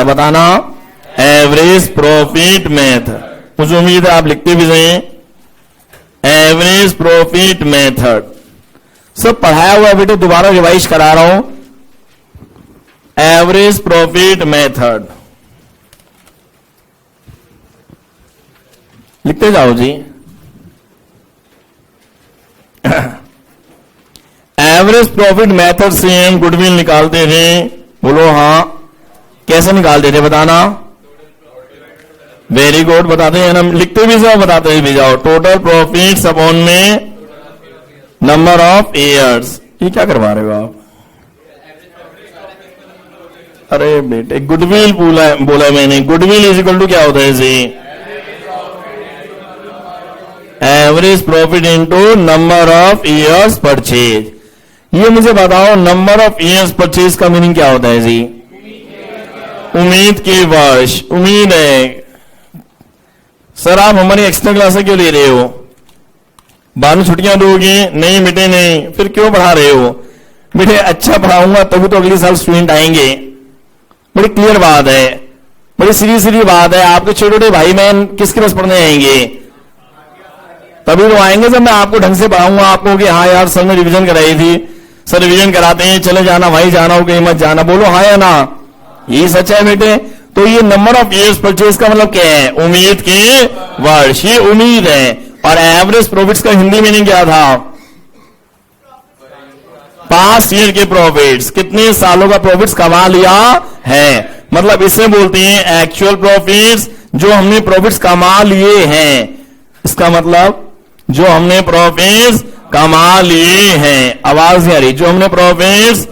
बताना, average profit method. मुझे उम्मीद है आप लिखते भी रहे, एवरेज प्रॉफिट मेथड। सब पढ़ाया हुआ बेटे, दोबारा रिवाइज करा रहा हूं। एवरेज प्रॉफिट मेथड लिखते जाओ जी। एवरेज प्रॉफिट मेथड से हम गुडविल निकालते थे। बोलो हाँ, कैसे निकालते थे बताना। वेरी गुड, बताते हैं हम, लिखते भी जाओ बताते भी जाओ। टोटल प्रॉफिट अपॉन में नंबर ऑफ ईयर्स। ये क्या करवा रहे हो आप? अरे बेटे गुडविल बोला मैंने। गुडविल इज इक्वल टू क्या होता है जी? Average profit into number of years purchase. ये मुझे बताओ, नंबर ऑफ ईयर्स परचेज का मीनिंग क्या होता है जी? उम्मीद के वर्ष। उम्मीद है सर आप हमारी एक्स्ट्रा क्लासें क्यों ले रहे हो? बाद में छुट्टियां दोगे? नहीं बेटे नहीं। फिर क्यों पढ़ा रहे हो? बेटे अच्छा पढ़ाऊंगा तभी तो अगले साल स्टूडेंट आएंगे। बड़ी क्लियर बात है, बड़ी सीधी बात है। आपके छोटे छोटे भाई बहन किसके पास पढ़ने आएंगे? तभी तो आएंगे जब मैं आपको ढंग से पढ़ाऊंगा। आपको कि हाँ यार सर ने रिवीजन कराई थी, सर रिवीजन कराते हैं, चले जाना भाई, जाना हो कहीं मत जाना। बोलो हाँ या ना, यही सच है बेटे। तो ये नंबर ऑफ ईयर्स परचेज का मतलब क्या है? उम्मीद के वर्ष। ये उम्मीद है। और एवरेज प्रॉफिट्स का हिंदी मीनिंग क्या था? पास्ट ईयर के प्रॉफिट्स। कितने सालों का प्रॉफिट्स कमा लिया है, मतलब इसे बोलते हैं एक्चुअल प्रॉफिट्स, जो हमने प्रॉफिट्स कमा लिए हैं। इसका मतलब जो हमने प्रॉफिट्स कमा लिए हैं। आवाज नहीं आ रही? जो हमने प्रॉफिट्स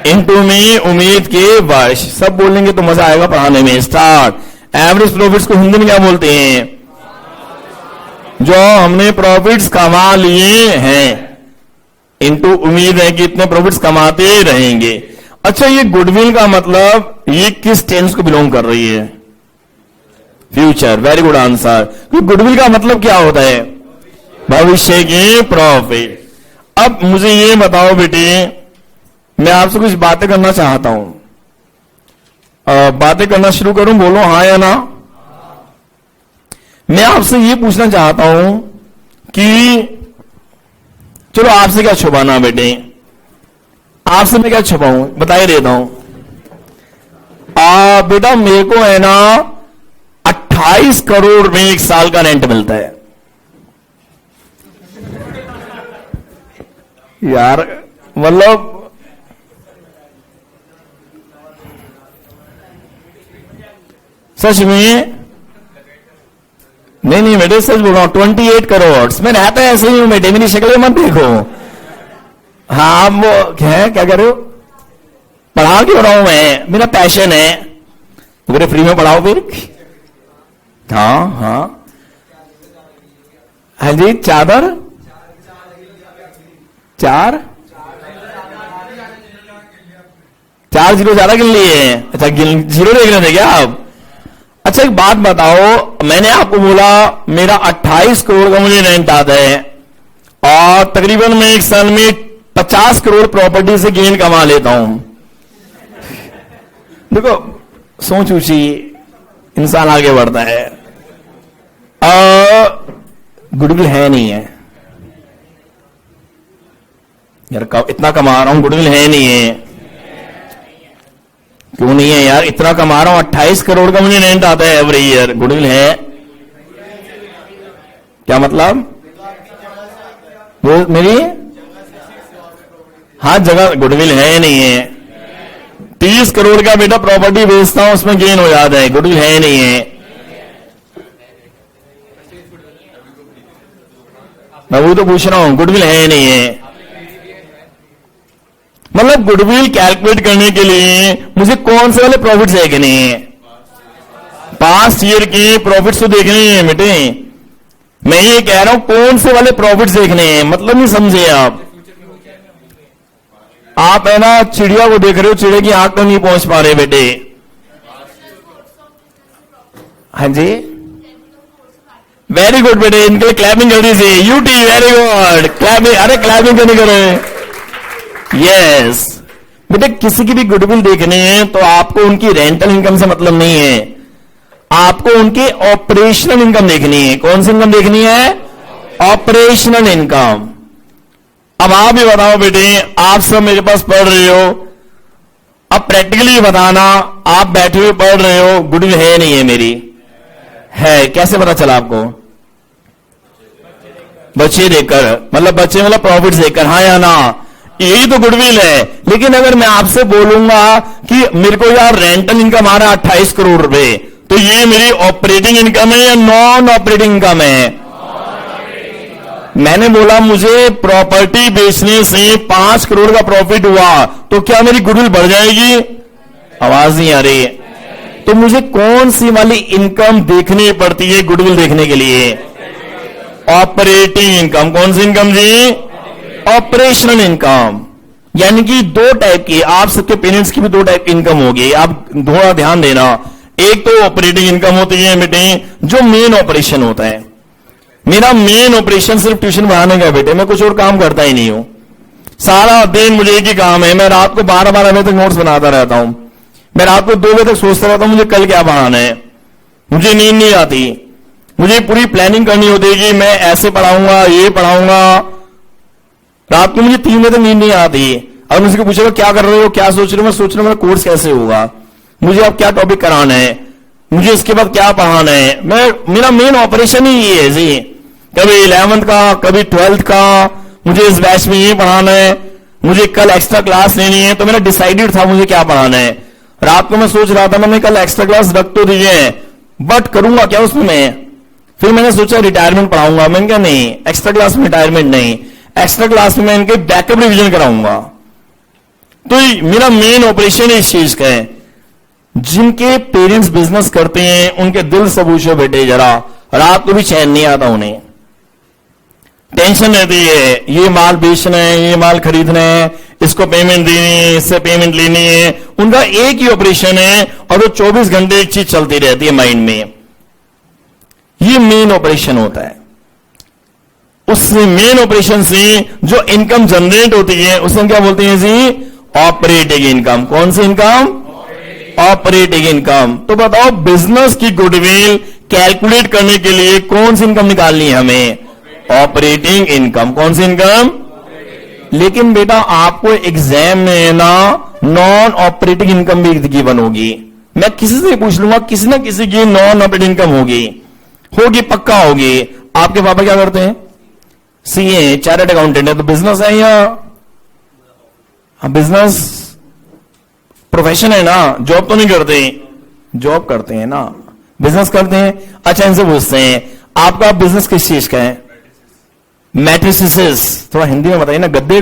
इनटू में उम्मीद के वर्ष। सब बोलेंगे तो मजा आएगा पढ़ाने में। स्टार्ट। एवरेज प्रॉफिट्स को हिंदी में क्या बोलते हैं? जो हमने प्रॉफिट्स कमा लिए हैं, इनटू उम्मीद है कि इतने प्रॉफिट्स कमाते रहेंगे। अच्छा, ये गुडविल का मतलब ये किस टेंस को बिलोंग कर रही है? Future. Very good answer. Goodwill का मतलब क्या होता है? भविष्य के प्रॉफिट। अब मुझे ये बताओ बेटे, मैं आपसे कुछ बातें करना चाहता हूं। बातें करना शुरू करूं? बोलो हाँ या ना। मैं आपसे ये पूछना चाहता हूं कि चलो आपसे क्या छुपाना बेटे, आपसे मैं क्या छुपाऊं बताइए देता हूं। बेटा मेरे को है ना 28 करोड़ में एक साल का रेंट मिलता है। यार मतलब सच में? नहीं बेटे सच बोल रहा हूं। 28 करोड़ में रहता है। ऐसे ही हूं बेटे, मेरी शक्ल मत देखो। हाँ वो है, क्या कर रहे हो? पढ़ा क्यों रहा हूं मैं? मेरा पैशन है। तो मेरे फ्री में पढ़ाओ फिर। हाँ जी। चादर 4 जीरो ज्यादा गिन लिए? अच्छा जीरो देख रहे थे क्या आप? अच्छा एक बात बताओ, मैंने आपको बोला मेरा 28 करोड़ का मुझे रेंट आता है और तकरीबन मैं एक साल में 50 करोड़ प्रॉपर्टी से गेन कमा लेता हूं। देखो सोच ऊंची, इंसान आगे बढ़ता है। गुडविल है नहीं है यार, इतना कमा रहा हूं, गुडविल है नहीं है। क्यों नहीं है यार? इतना कमा रहा हूं, 28 करोड़ का मुझे रेंट आता है एवरी ईयर, गुडविल है? क्या मतलब? वो मेरी हाँ जगह गुडविल है नहीं है। 30 करोड़ का बेटा प्रॉपर्टी बेचता हूं, उसमें गेन हो जाता है, गुडविल है नहीं है। मैं वो तो पूछ रहा हूं, गुडविल है नहीं है। मतलब गुडविल कैलकुलेट करने के लिए मुझे कौन से वाले प्रॉफिट्स देखने हैं? पास्ट ईयर के प्रॉफिट्स तो देखने हैं बेटे। मैं ये कह रहा हूं कौन से वाले प्रॉफिट्स देखने हैं, मतलब नहीं समझे आप है ना चिड़िया को देख रहे हो, चिड़िया की आंख तो नहीं पहुंच पा रहे बेटे। हाँ जी वेरी गुड बेटे, इनके लिए क्लैपिंग जल्दी से। UT very good, clapping. अरे क्लैपिंग तो नहीं करो। यस बेटे किसी की भी गुडविल देखनी है तो आपको उनकी रेंटल इनकम से मतलब नहीं है, आपको उनकी ऑपरेशनल इनकम देखनी है। कौन सी इनकम देखनी है? Operational income. अब आप भी बताओ बेटे, आप सब मेरे पास पढ़ रहे हो, अब प्रैक्टिकली बताना, आप बैठे हुए पढ़ रहे हो, गुडविल है नहीं है मेरी? है। कैसे पता चला आपको? बच्चे देखकर, मतलब बच्चे मतलब प्रॉफिट देखकर, हाँ या ना? यही तो गुडविल है। लेकिन अगर मैं आपसे बोलूंगा कि मेरे को यार रेंटल इनकम आ रहा है 28 करोड़ रुपए, तो ये मेरी ऑपरेटिंग इनकम है या नॉन ऑपरेटिंग इनकम है? मैंने बोला मुझे प्रॉपर्टी बेचने से 5 करोड़ का प्रॉफिट हुआ, तो क्या मेरी गुडविल बढ़ जाएगी? आवाज नहीं आ रही। तो मुझे कौन सी वाली इनकम देखनी पड़ती है गुडविल देखने के लिए? Operating income. कौन सी इनकम जी? Operational income. यानी कि दो टाइप की, आप सबके पेरेंट्स की भी दो टाइप की इनकम होगी, आप थोड़ा ध्यान देना। एक तो ऑपरेटिंग इनकम होती है बेटे, जो मेन ऑपरेशन होता है। मेरा मेन ऑपरेशन सिर्फ ट्यूशन पढ़ाने का बेटे, मैं कुछ और काम करता ही नहीं हूं। सारा दिन मुझे एक ही काम है, मैं रात को 12-12 बजे तक नोट्स बनाता रहता हूं। मैं रात को 2 बजे तक सोचता रहता हूं मुझे कल क्या पढ़ाना है। मुझे नींद नहीं आती, मुझे पूरी प्लानिंग करनी होती है कि मैं ऐसे पढ़ाऊंगा, ये पढ़ाऊंगा। रात को मुझे 3 बजे तक नींद नहीं आती। अगर मुझसे पूछेगा क्या कर रहे हो, क्या सोच रहे हो, मैं सोच रहा हूं मेरा कोर्स कैसे होगा, मुझे अब क्या टॉपिक कराना है, मुझे इसके बाद क्या पढ़ाना है। मेरा मेन ऑपरेशन ही ये है जी। कभी 11th का, कभी 12th का, मुझे इस बैच में ये पढ़ाना है, मुझे कल एक्स्ट्रा क्लास लेनी है, तो मेरा डिसाइडेड था मुझे क्या पढ़ाना है। रात को मैं सोच रहा था मैंने कल एक्स्ट्रा क्लास रख तो दी है, बट करूंगा क्या उसमें? फिर मैंने सोचा रिटायरमेंट पढ़ाऊंगा। मैंने कहा नहीं, एक्स्ट्रा क्लास में रिटायरमेंट नहीं, एक्स्ट्रा क्लास में मैं इनके बैकअप रिवीजन कराऊंगा। तो मेरा मेन ऑपरेशन इस चीज का है। जिनके पेरेंट्स बिजनेस करते हैं उनके दिल से पूछो बेटे जरा, रात को भी चैन नहीं आता उन्हें, टेंशन रहती है, ये माल बेचना है, ये माल खरीदना है, इसको पेमेंट देनी है, इससे पेमेंट लेनी है। उनका एक ही ऑपरेशन है और वो 24 घंटे एक चीज चलती रहती है माइंड में। ये मेन ऑपरेशन होता है। उस मेन ऑपरेशन से जो इनकम जनरेट होती है उसे क्या बोलते हैं जी? Operating income. कौन सी इनकम? Operating income. तो बताओ बिजनेस की गुडविल कैलकुलेट करने के लिए कौन सी इनकम निकालनी है हमें? Operating income. कौन सी इनकम? लेकिन बेटा आपको एग्जाम में ना नॉन ऑपरेटिंग इनकम भी गिवन होगी। मैं किसी से पूछ लूंगा, किसी ना किसी की नॉन ऑपरेटिंग इनकम होगी, पक्का होगी। आपके पापा क्या करते हैं? सीए, चार्टर्ड अकाउंटेंट है, तो बिजनेस है या बिजनेस प्रोफेशन है ना, जॉब तो नहीं करते? जॉब करते हैं ना, बिजनेस करते हैं। अच्छा इनसे पूछते हैं आपका बिजनेस किस चीज का है? मैट्रिसेस। थोड़ा हिंदी में बताइए ना। गद्दे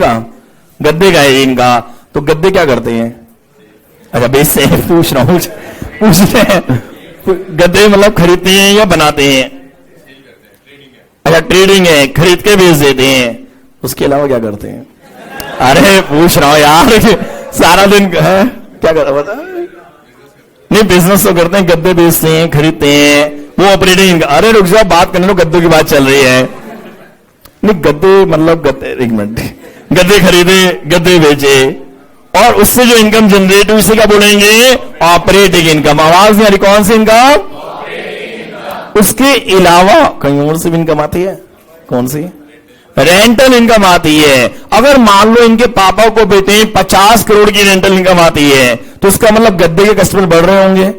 का है इनका। तो गद्दे क्या करते हैं? अच्छा बेचते हैं। पूछ रहा हूं, पूछ रहे हैं। गद्दे मतलब खरीदते हैं या बनाते हैं? अच्छा ट्रेडिंग है, खरीद के बेच देते हैं। उसके अलावा क्या करते हैं? अरे पूछ रहा हूं यार, सारा दिन है क्या कर बता? नहीं बिजनेस तो करते हैं, गद्दे बेचते हैं, खरीदते हैं, वो ऑपरेटिंग। अरे रुक जाओ, बात करने लो, गद्दों की बात चल रही है। नहीं गद्दे मतलब गद्दे, एक मिनट, गद्दे खरीदे, गद्दे बेचे और उससे जो इनकम जनरेट हुई उसे क्या बोलेंगे? Operating income. आवाज नहीं आ रही? कौन सी इनकम? उसके अलावा कहीं और से भी इनकम आती है। कौन सी? रेंटल इनकम आती है। अगर मान लो इनके पापा को बेटे 50 करोड़ की रेंटल इनकम आती है, तो उसका मतलब गद्दे के कस्टमर बढ़ रहे होंगे।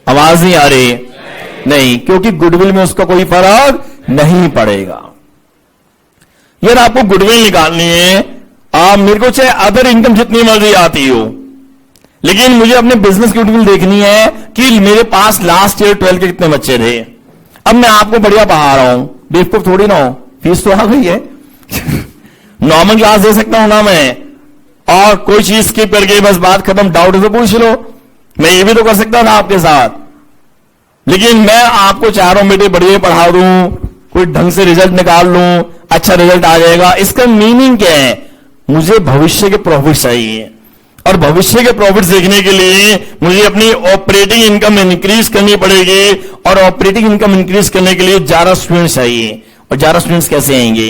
आवाज नहीं आ रही? नहीं, क्योंकि गुडविल में उसका कोई फर्क नहीं पड़ेगा। यार आपको गुडविल निकालनी है, आप मेरे को चाहे अदर इनकम जितनी मर्जी आती हो, लेकिन मुझे अपने बिजनेस की गुडविल देखनी है कि मेरे पास लास्ट ईयर 12 के कितने बच्चे थे। अब मैं आपको बढ़िया पढ़ा रहा हूं, बेवकूफ थोड़ी ना हो, फीस तो आ गई है। नॉर्मल क्लास दे सकता हूं ना मैं, और कोई चीज स्किप करके बस बात खत्म, डाउट है तो पूछ लो। मैं ये भी तो कर सकता था आपके साथ, लेकिन मैं आपको चाह रहा हूं बेटे बढ़िया पढ़ा दूं, कोई ढंग से रिजल्ट निकाल लूं, अच्छा रिजल्ट आ जाएगा। इसका मीनिंग क्या है? मुझे भविष्य के प्रॉफिट चाहिए, और भविष्य के प्रॉफिट देखने के लिए मुझे अपनी ऑपरेटिंग इनकम इंक्रीज करनी पड़ेगी, और ऑपरेटिंग इनकम इंक्रीज करने के लिए 11 स्टूडेंट्स चाहिए। और 11 स्टूडेंट्स कैसे आएंगे?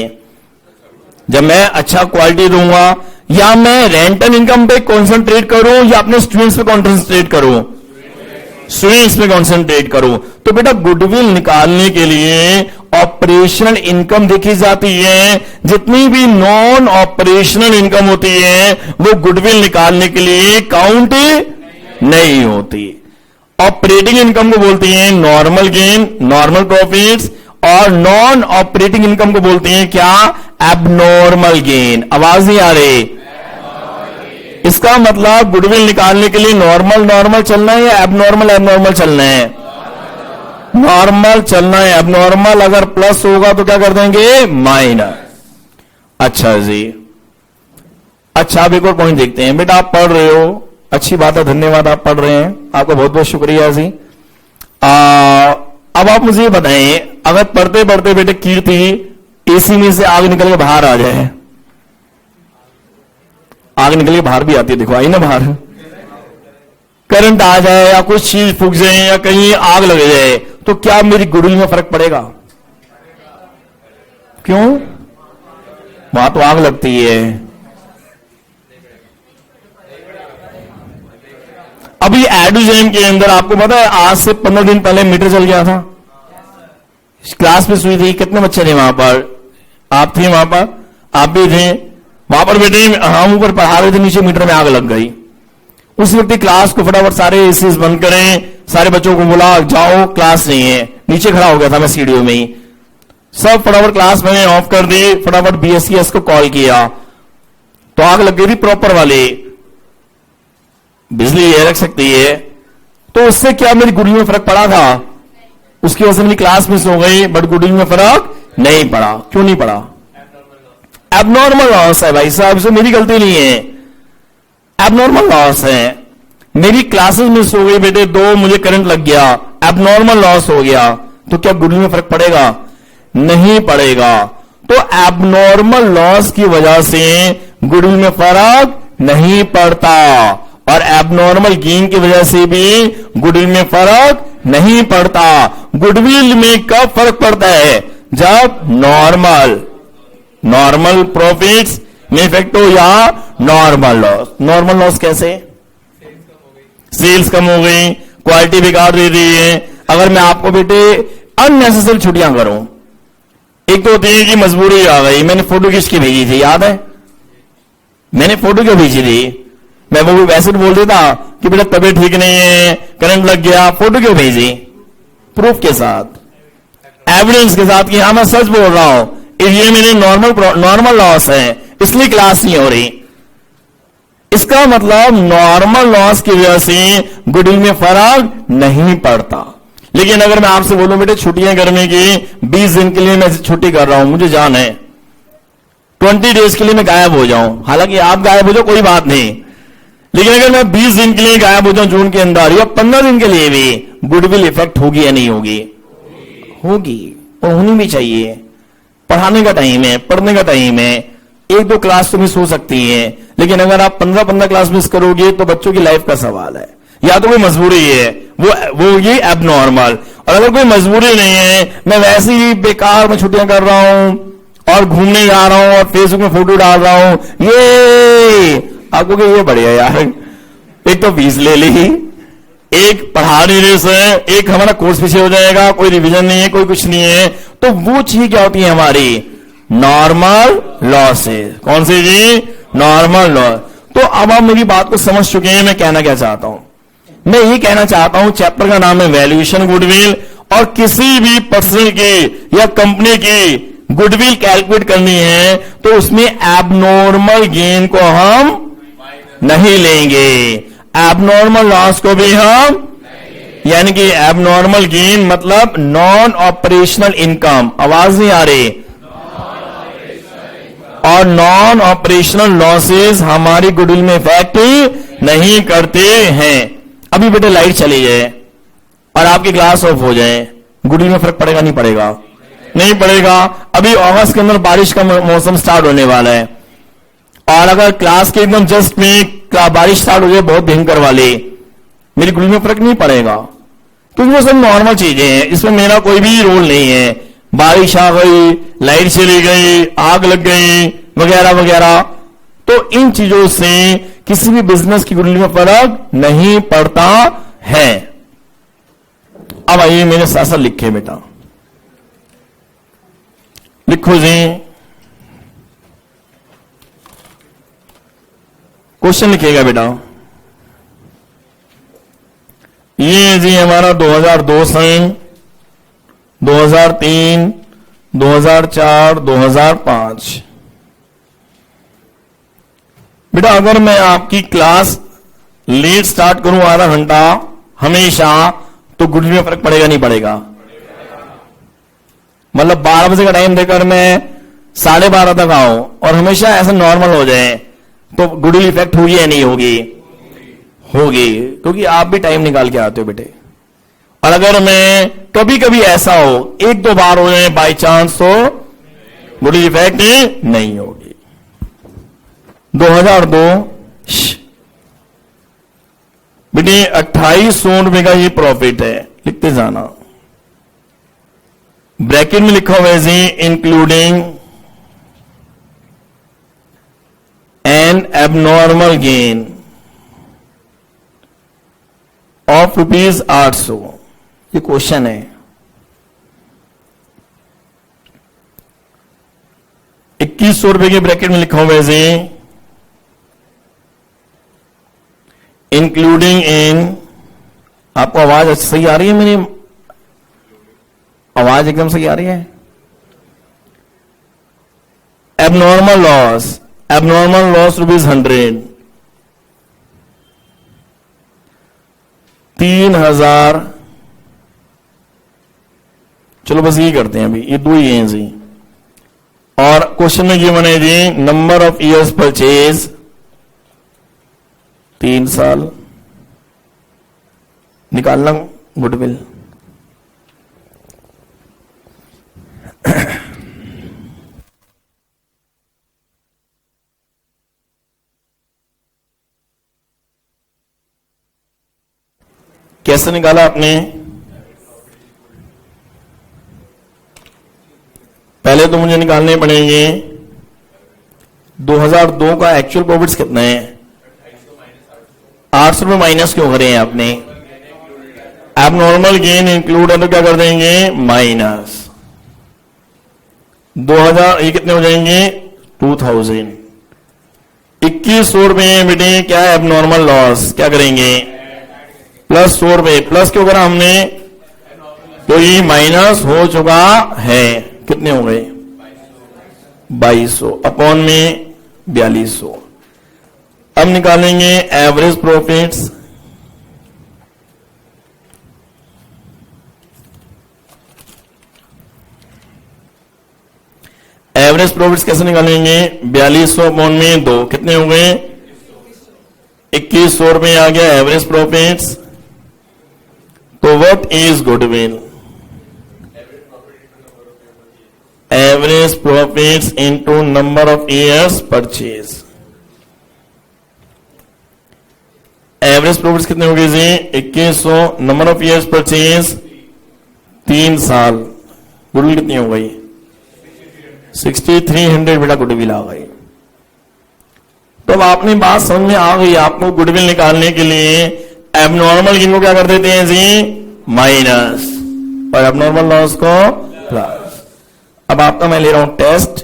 जब मैं अच्छा क्वालिटी दूंगा, या मैं रेंटल इनकम पे कॉन्सेंट्रेट करूं या अपने स्टूडेंट्स पे कॉन्सेंट्रेट करूं? स्टूडेंट्स पे कॉन्सेंट्रेट करूं। तो बेटा गुडविल निकालने के लिए ऑपरेशनल इनकम देखी जाती है। जितनी भी नॉन ऑपरेशनल इनकम होती है वो गुडविल निकालने के लिए काउंट नहीं होती। ऑपरेटिंग इनकम को बोलती हैं नॉर्मल गेन, नॉर्मल प्रॉफिट्स, और नॉन ऑपरेटिंग इनकम को बोलते हैं क्या? Abnormal gain. आवाज नहीं आ रही? इसका मतलब गुडविल निकालने के लिए नॉर्मल नॉर्मल चलना है या एबनॉर्मल एबनॉर्मल चलना है? नॉर्मल चलना है। एबनॉर्मल अगर प्लस होगा तो क्या कर देंगे? माइनस। अच्छा जी, अच्छा अब एक और पॉइंट देखते हैं। बेटा आप पढ़ रहे हो, अच्छी बात है, धन्यवाद, आप पढ़ रहे हैं, आपका बहुत बहुत शुक्रिया जी। अब आप मुझे बताएं, अगर पढ़ते पढ़ते बेटे कीर्ति एसी में से आग निकल के बाहर आ जाए, आग निकल के बाहर भी आती है, देखो आई ना बाहर, करंट आ जाए या कुछ चीज फूक जाए या कहीं आग लग जाए, तो क्या मेरी गुडविल में फर्क पड़ेगा? क्यों? वहां तो आग लगती है। अभी एडुजेम के अंदर आपको पता है आज से 15 दिन पहले मीटर चल गया था। क्लास में सुई थी, कितने बच्चे थे वहां पर? आप थे वहां पर, आप भी थे वहां पर बेटे। हम ऊपर पढ़ा रहे थे, नीचे मीटर में आग लग गई। उस वक्त क्लास को फटाफट सारे एसी बंद करें, सारे बच्चों को बोला जाओ क्लास नहीं है। नीचे खड़ा हो गया था मैं सीढ़ियों में ही, सब फटाफट क्लास मैंने ऑफ कर दी, फटाफट बीएससीएस को कॉल किया तो आग लग गई थी प्रॉपर वाली। बिजली ये रख सकती है, तो उससे क्या मेरी गुडविल में फर्क पड़ा था? उसकी वजह से मेरी क्लास मिस हो गई, बट गुडविल में फर्क नहीं पड़ा। क्यों नहीं पड़ा? एबनॉर्मल लॉस है भाई साहब, इसमें मेरी गलती नहीं है, एबनॉर्मल लॉस है। मेरी क्लासेस मिस हो गई बेटे, 2 मुझे करंट लग गया, एबनॉर्मल लॉस हो गया, तो क्या गुडविल में फर्क पड़ेगा? नहीं पड़ेगा। तो एबनॉर्मल लॉस की वजह से गुडविल में फर्क नहीं पड़ता, और एबनॉर्मल गेन की वजह से भी गुडविल में फर्क नहीं पड़ता। गुडविल में कब फर्क पड़ता है? जब नॉर्मल प्रॉफिट्स में इफेक्ट हो या नॉर्मल लॉस। नॉर्मल लॉस कैसे? सेल्स कम हो गई, क्वालिटी बिगाड़ दे रही है। अगर मैं आपको बेटे अननेसेसरी छुट्टियां करूं, एक तो होती है कि मजबूरी आ गई, मैंने फोटो किसकी भेजी थी याद है? मैंने फोटो क्यों भेजी थी? मैं वो भी वैसे बोल देता कि बेटा तबीयत ठीक नहीं है, करंट लग गया, फोटो क्यों भेजी? प्रूफ के साथ, एविडेंस के साथ कि हाँ मैं सच बोल रहा हूं, ये मेरे नॉर्मल लॉस है, इसलिए क्लास नहीं हो रही। इसका मतलब नॉर्मल लॉस की वजह से गुडविल में फर्क नहीं पड़ता। लेकिन अगर मैं आपसे बोलूं बेटे छुट्टियां करने की 20 दिन के लिए मैं छुट्टी कर रहा हूं, मुझे जाना है, 20 डेज के लिए मैं गायब हो जाऊं, हालांकि आप गायब हो जाओ कोई बात नहीं, लेकिन अगर मैं 20 दिन के लिए गायब हो जाऊं जून के अंदर, या 15 दिन के लिए भी, गुडविल इफेक्ट होगी या नहीं होगी? होगी, और होनी भी चाहिए। पढ़ाने का टाइम है, पढ़ने का टाइम है, 1-2 क्लास तो मिस हो सकती है, लेकिन अगर आप 15 क्लास मिस करोगे तो बच्चों की लाइफ का सवाल है। या तो कोई मजबूरी है, वो ये एबनॉर्मल, और अगर कोई मजबूरी नहीं है, मैं वैसे ही बेकार में छुट्टियां कर रहा हूं और घूमने जा रहा हूं और फेसबुक में फोटो डाल रहा हूं, ये आपको कि ये बढ़िया यार, एक तो फीस ले ली, एक पढ़ा नहीं रहे, एक हमारा कोर्स पीछे हो जाएगा, कोई रिवीजन नहीं है, कोई कुछ नहीं है। तो वो चीज क्या होती है हमारी? Normal losses. कौन सी जी? Normal loss. तो अब आप मेरी बात को समझ चुके हैं, मैं कहना क्या चाहता हूं? मैं ये कहना चाहता हूं, चैप्टर का नाम है वैल्यूएशन गुडविल, और किसी भी पर्सन की या कंपनी की गुडविल कैलकुलेट करनी है तो उसमें एबनॉर्मल गेन को हम नहीं लेंगे, एबनॉर्मल लॉस को भी हम, यानी कि एबनॉर्मल गेन मतलब नॉन ऑपरेशनल इनकम, आवाज नहीं आ रही, और नॉन ऑपरेशनल लॉसेस हमारी गुडविल में इफेक्ट नहीं करते हैं। अभी बेटे लाइट चली जाए और आपकी क्लास ऑफ हो जाए, गुडविल में फर्क पड़ेगा नहीं पड़ेगा? नहीं पड़ेगा। अभी अगस्त के अंदर बारिश का मौसम स्टार्ट होने वाला है, और अगर क्लास के एकदम जस्ट में बारिश स्टार्ट हो जाए बहुत भयंकर वाली, मेरी गुडविल में फर्क नहीं पड़ेगा, क्योंकि वो सब नॉर्मल चीजें हैं, इसमें मेरा कोई भी रोल नहीं है। बारिश आ गई, लाइट चली गई, आग लग गई, वगैरह वगैरह। तो इन चीजों से किसी भी बिजनेस की गुडविल में फर्क नहीं पड़ता है। अब आइए मेरे साथ साथ लिखे बेटा, लिखो जी, क्वेश्चन लिखिएगा बेटा। ये जी हमारा 2002 सन, 2003, 2004, 2005। बेटा अगर मैं आपकी क्लास लेट स्टार्ट करूं आधा घंटा हमेशा, तो गुडविल में फर्क पड़ेगा नहीं पड़ेगा? मतलब 12 बजे का टाइम देकर मैं 12:30 तक आऊं और हमेशा ऐसा नॉर्मल हो जाए, तो गुडविल इफेक्ट होगी या नहीं होगी? होगी, क्योंकि आप भी टाइम निकाल के आते हो बेटे। और अगर मैं कभी कभी ऐसा हो, 1-2 बार हो जाए बाई चांस, तो गुडविल इफेक्ट नहीं होगी। 2002 बेटे 2800 रुपए का ये प्रॉफिट है, लिखते जाना। ब्रैकेट में लिखा हुआ है जी including an abnormal gain of ₹800। ये क्वेश्चन है। 2100 रुपए के ब्रैकेट में लिखा हुआ है जी इंक्लूडिंग इन, आपको आवाज सही आ रही है? मेरी आवाज एकदम सही आ रही है? Abnormal loss, abnormal loss ₹100, 3000। चलो बस ये करते हैं अभी, ये दो ही हैं जी। और क्वेश्चन में ये बने जी नंबर ऑफ ईयर्स परचेज 3 साल, निकालना गुडविल। कैसे निकाला आपने? पहले तो मुझे निकालने पड़ेंगे 2002 का एक्चुअल प्रॉफिट्स कितने हैं? 800 रुपए माइनस क्यों करे हैं आपने? एबनॉर्मल गेन इंक्लूड है तो क्या कर देंगे? माइनस 2000, ये कितने हो जाएंगे? 2000। 2100 रुपए बेटे क्या है? एबनॉर्मल लॉस, क्या करेंगे? प्लस 100 रुपए, प्लस क्यों करा हमने? तो ये माइनस हो चुका है, कितने हो गए? 2200 अपॉन में 4200। अब निकालेंगे एवरेज प्रॉफिट्स। एवरेज प्रॉफिट्स कैसे निकालेंगे? 4200 अपॉन में 2, कितने हो गए? 2100 रुपए आ गया एवरेज प्रॉफिट्स। तो what is goodwill? Average profits into number of years purchase. Average profits कितने हो गए जी? 2100, नंबर ऑफ ईयर्स परचेज 3 साल, गुडविल कितनी हो गई? 6300 बेटा गुडविल आ गई। तो अब आपने बात समझ में आ गई। आपको गुडविल निकालने के लिए एबनॉर्मल गेन को क्या कर देते हैं जी? माइनस, और एबनॉर्मल लॉस को प्लस। अब आपका मैं ले रहा हूं टेस्ट,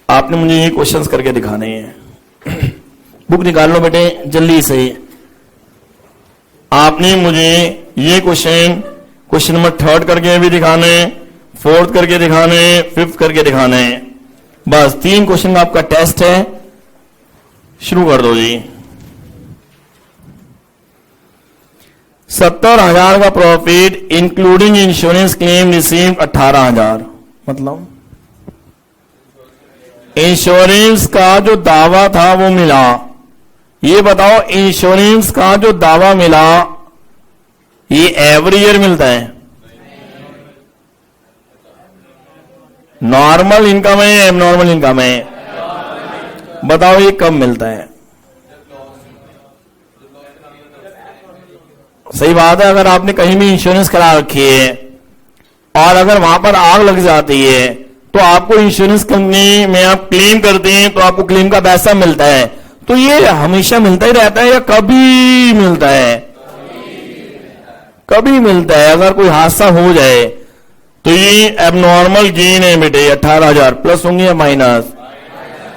आपने मुझे ये क्वेश्चंस करके दिखाने हैं। बुक निकाल लो बेटे जल्दी से। आपने मुझे ये क्वेश्चन नंबर 3 करके भी दिखाने, 4th करके दिखाने, 5th करके दिखाने। बस 3 क्वेश्चन का आपका टेस्ट है। शुरू कर दो जी। 70,000 का profit including insurance claim receive 18,000। मतलब इंश्योरेंस का जो दावा था वो मिला। ये बताओ इंश्योरेंस का जो दावा मिला ये एवरी ईयर मिलता है? नॉर्मल इनकम है या एबनॉर्मल इनकम है? बताओ ये कब मिलता है? सही बात है। अगर आपने कहीं भी इंश्योरेंस करा रखी है और अगर वहां पर आग लग जाती है तो आपको इंश्योरेंस कंपनी में आप क्लेम करते हैं तो आपको क्लेम का पैसा मिलता है, तो ये हमेशा मिलता ही रहता है या कभी मिलता है? कभी मिलता है। अगर कोई हादसा हो जाए तो ये एबनॉर्मल गेन है बेटे, 18,000 प्लस होंगे या माइनस?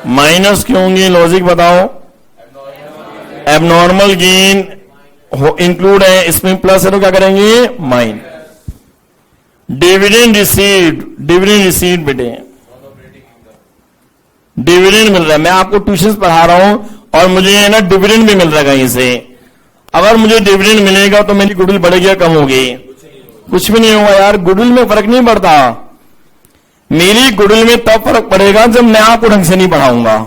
माइनस क्यों होंगे, लॉजिक बताओ। एबनॉर्मल गेन इंक्लूड है, इसमें प्लस है तो क्या करेंगे, minus. Dividend received, dividend received बेटे, डिविडेंड मिल रहा है। मैं आपको ट्यूशन पढ़ा रहा हूं और मुझे है ना डिविडेंड भी मिल रहा है कहीं से। अगर मुझे डिविडेंड मिलेगा तो मेरी गुडविल बढ़ेगी या कम होगी? कुछ भी नहीं होगा यार, गुडविल में फर्क नहीं पड़ता। मेरी गुडविल में तब फर्क पड़ेगा जब मैं आपको ढंग से नहीं पढ़ाऊंगा।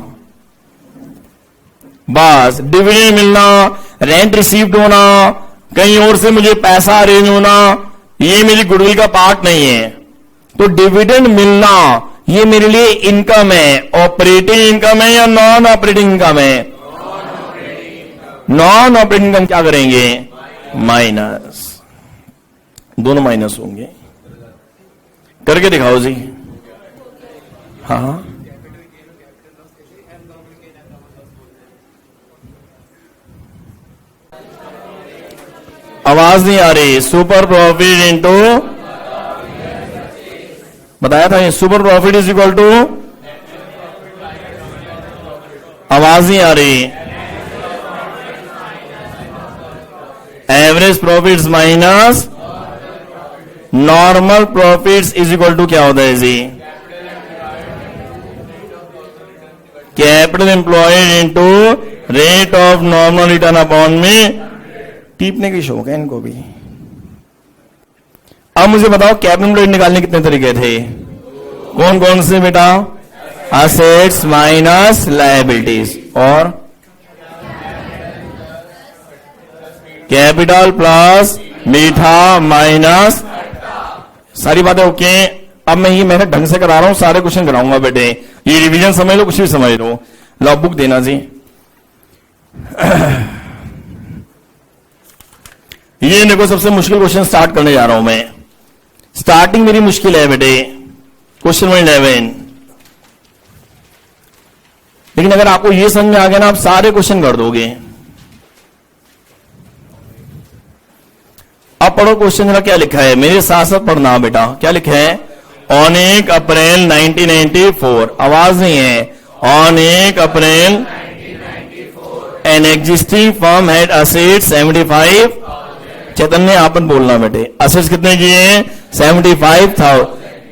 बस डिविडेंड मिलना, रेंट रिसीव्ड होना, कहीं और से मुझे पैसा अरेंज होना, ये मेरी गुडविल का पार्ट नहीं है। तो डिविडेंड मिलना ये मेरे लिए इनकम है। ऑपरेटिंग इनकम है या नॉन ऑपरेटिंग इनकम है? नॉन ऑपरेटिंग इनकम क्या करेंगे, माइनस। दोनों माइनस होंगे। करके दिखाओ जी। हाँ आवाज नहीं आ रही। सुपर प्रॉफिट इंटू, बताया था ये, super profit is equal to, आवाज नहीं आ रही। Average profits minus normal profits is equal to क्या होता है जी, capital employed into rate of normal return upon में। टीपने की शौक है इनको भी। अब मुझे बताओ कैपिटल एम्प्लॉयड निकालने कितने तरीके थे, कौन कौन से बेटा? असेट्स माइनस लायबिलिटीज और कैपिटल प्लस मीठा माइनस, सारी बातें ओके। अब मैं ये मेहनत ढंग से करा रहा हूं, सारे क्वेश्चन कराऊंगा बेटे, ये रिवीजन समझ लो, कुछ भी समझ लो। लो बुक देना जी। ये देखो सबसे मुश्किल क्वेश्चन स्टार्ट करने जा रहा हूं मैं। स्टार्टिंग मेरी मुश्किल है बेटे, क्वेश्चन नंबर 11। लेकिन अगर आपको ये समझ में आ गया ना, आप सारे क्वेश्चन कर दोगे। अब पढ़ो क्वेश्चन जरा, क्या लिखा है, मेरे साथ साथ पढ़ना बेटा। क्या लिखा है? ऑन 1 अप्रैल 1994, आवाज नहीं है, on 1 April an existing firm had assets 75। चैतन्य आपन बोलना बेटे, असेट्स कितने किए? 75,000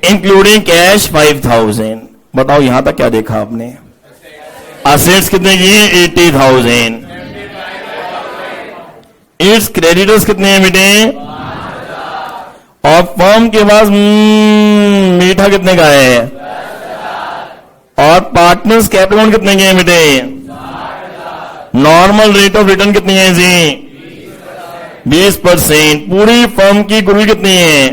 इंक्लूडिंग कैश 5,000। बताओ यहां तक क्या देखा आपने? असेट्स कितने किए? 80,000। इट्स क्रेडिटर्स कितने हैं बेटे? और फर्म के पास मीठा कितने का है? और पार्टनर्स कैपिटल कितने के हैं बेटे? नॉर्मल रेट ऑफ रिटर्न कितनी है जी? 20%। पूरी फर्म की गुडविल कितनी है?